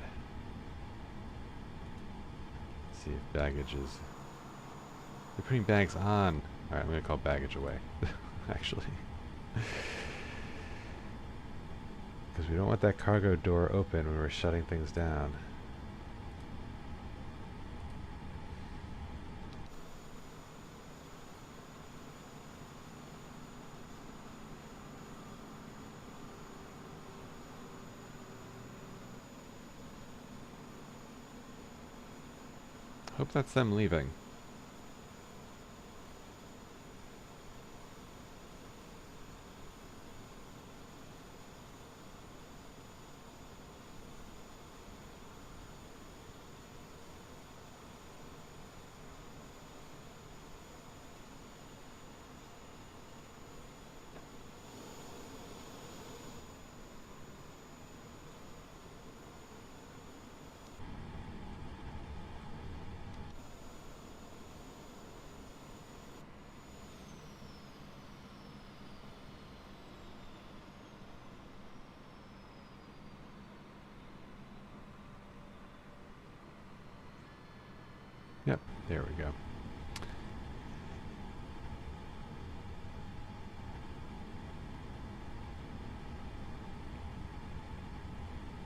See if baggage is... They're putting bags on. Alright, I'm going to call baggage away. Actually. Because we don't want that cargo door open when we're shutting things down. Hope that's them leaving. Yep, there we go.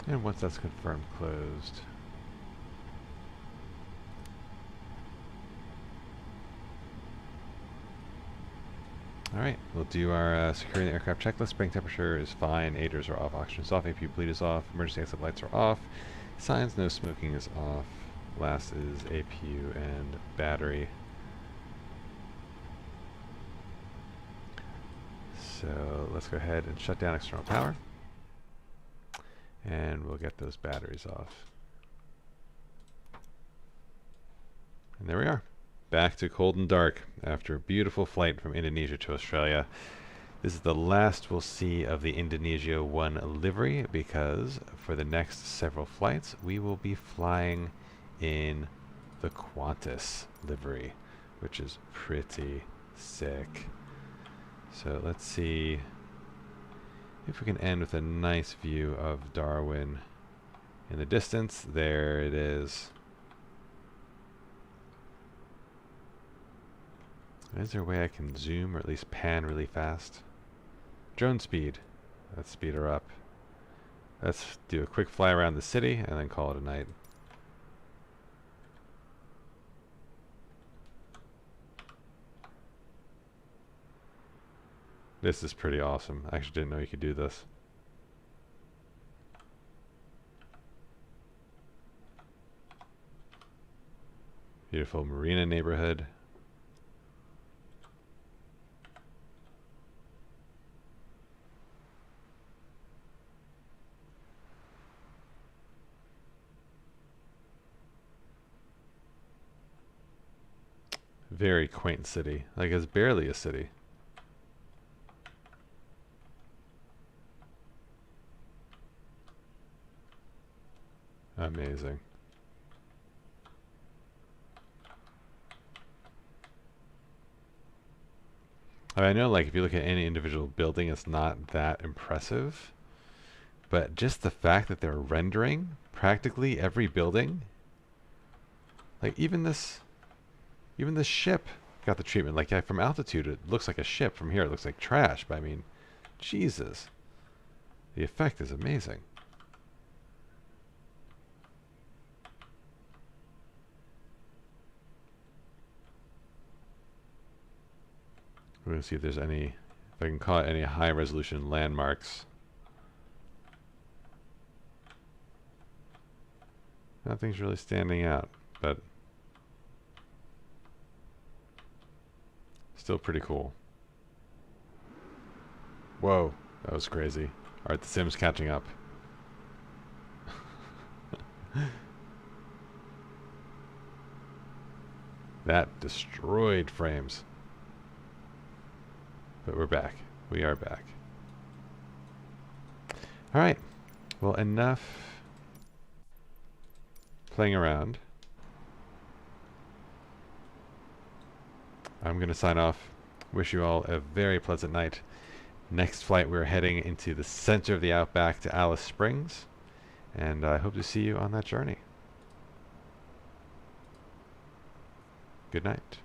And once that's confirmed, closed. Alright, we'll do our securing the aircraft checklist. Spring temperature is fine, ADERs are off, oxygen is off, APU bleed is off, emergency exit lights are off, signs no smoking is off, last is APU and battery. So let's go ahead and shut down external power, and we'll get those batteries off. And there we are. Back to cold and dark after a beautiful flight from Indonesia to Australia. This is the last we'll see of the Indonesia 1 livery, because for the next several flights we will be flying in the Qantas livery, which is pretty sick. So let's see if we can end with a nice view of Darwin in the distance. There it is. Is there a way I can zoom or at least pan really fast? Drone speed. Let's speed her up. Let's do a quick fly around the city and then call it a night. This is pretty awesome. I actually didn't know you could do this. Beautiful marina neighborhood. Very quaint city. Like, it's barely a city. Amazing. I know, like, if you look at any individual building, it's not that impressive. But just the fact that they're rendering practically every building. Like, even this ship got the treatment. Like, yeah, from altitude, it looks like a ship. From here, it looks like trash. But I mean, Jesus. The effect is amazing. We're going to see if there's any, if I can call it any high resolution landmarks. Nothing's really standing out, but still pretty cool. Whoa, that was crazy. Alright, the sim's catching up. That destroyed frames. But we're back. We are back. Alright. Well, enough playing around. I'm going to sign off. Wish you all a very pleasant night. Next flight, we're heading into the center of the outback to Alice Springs. And I hope to see you on that journey. Good night.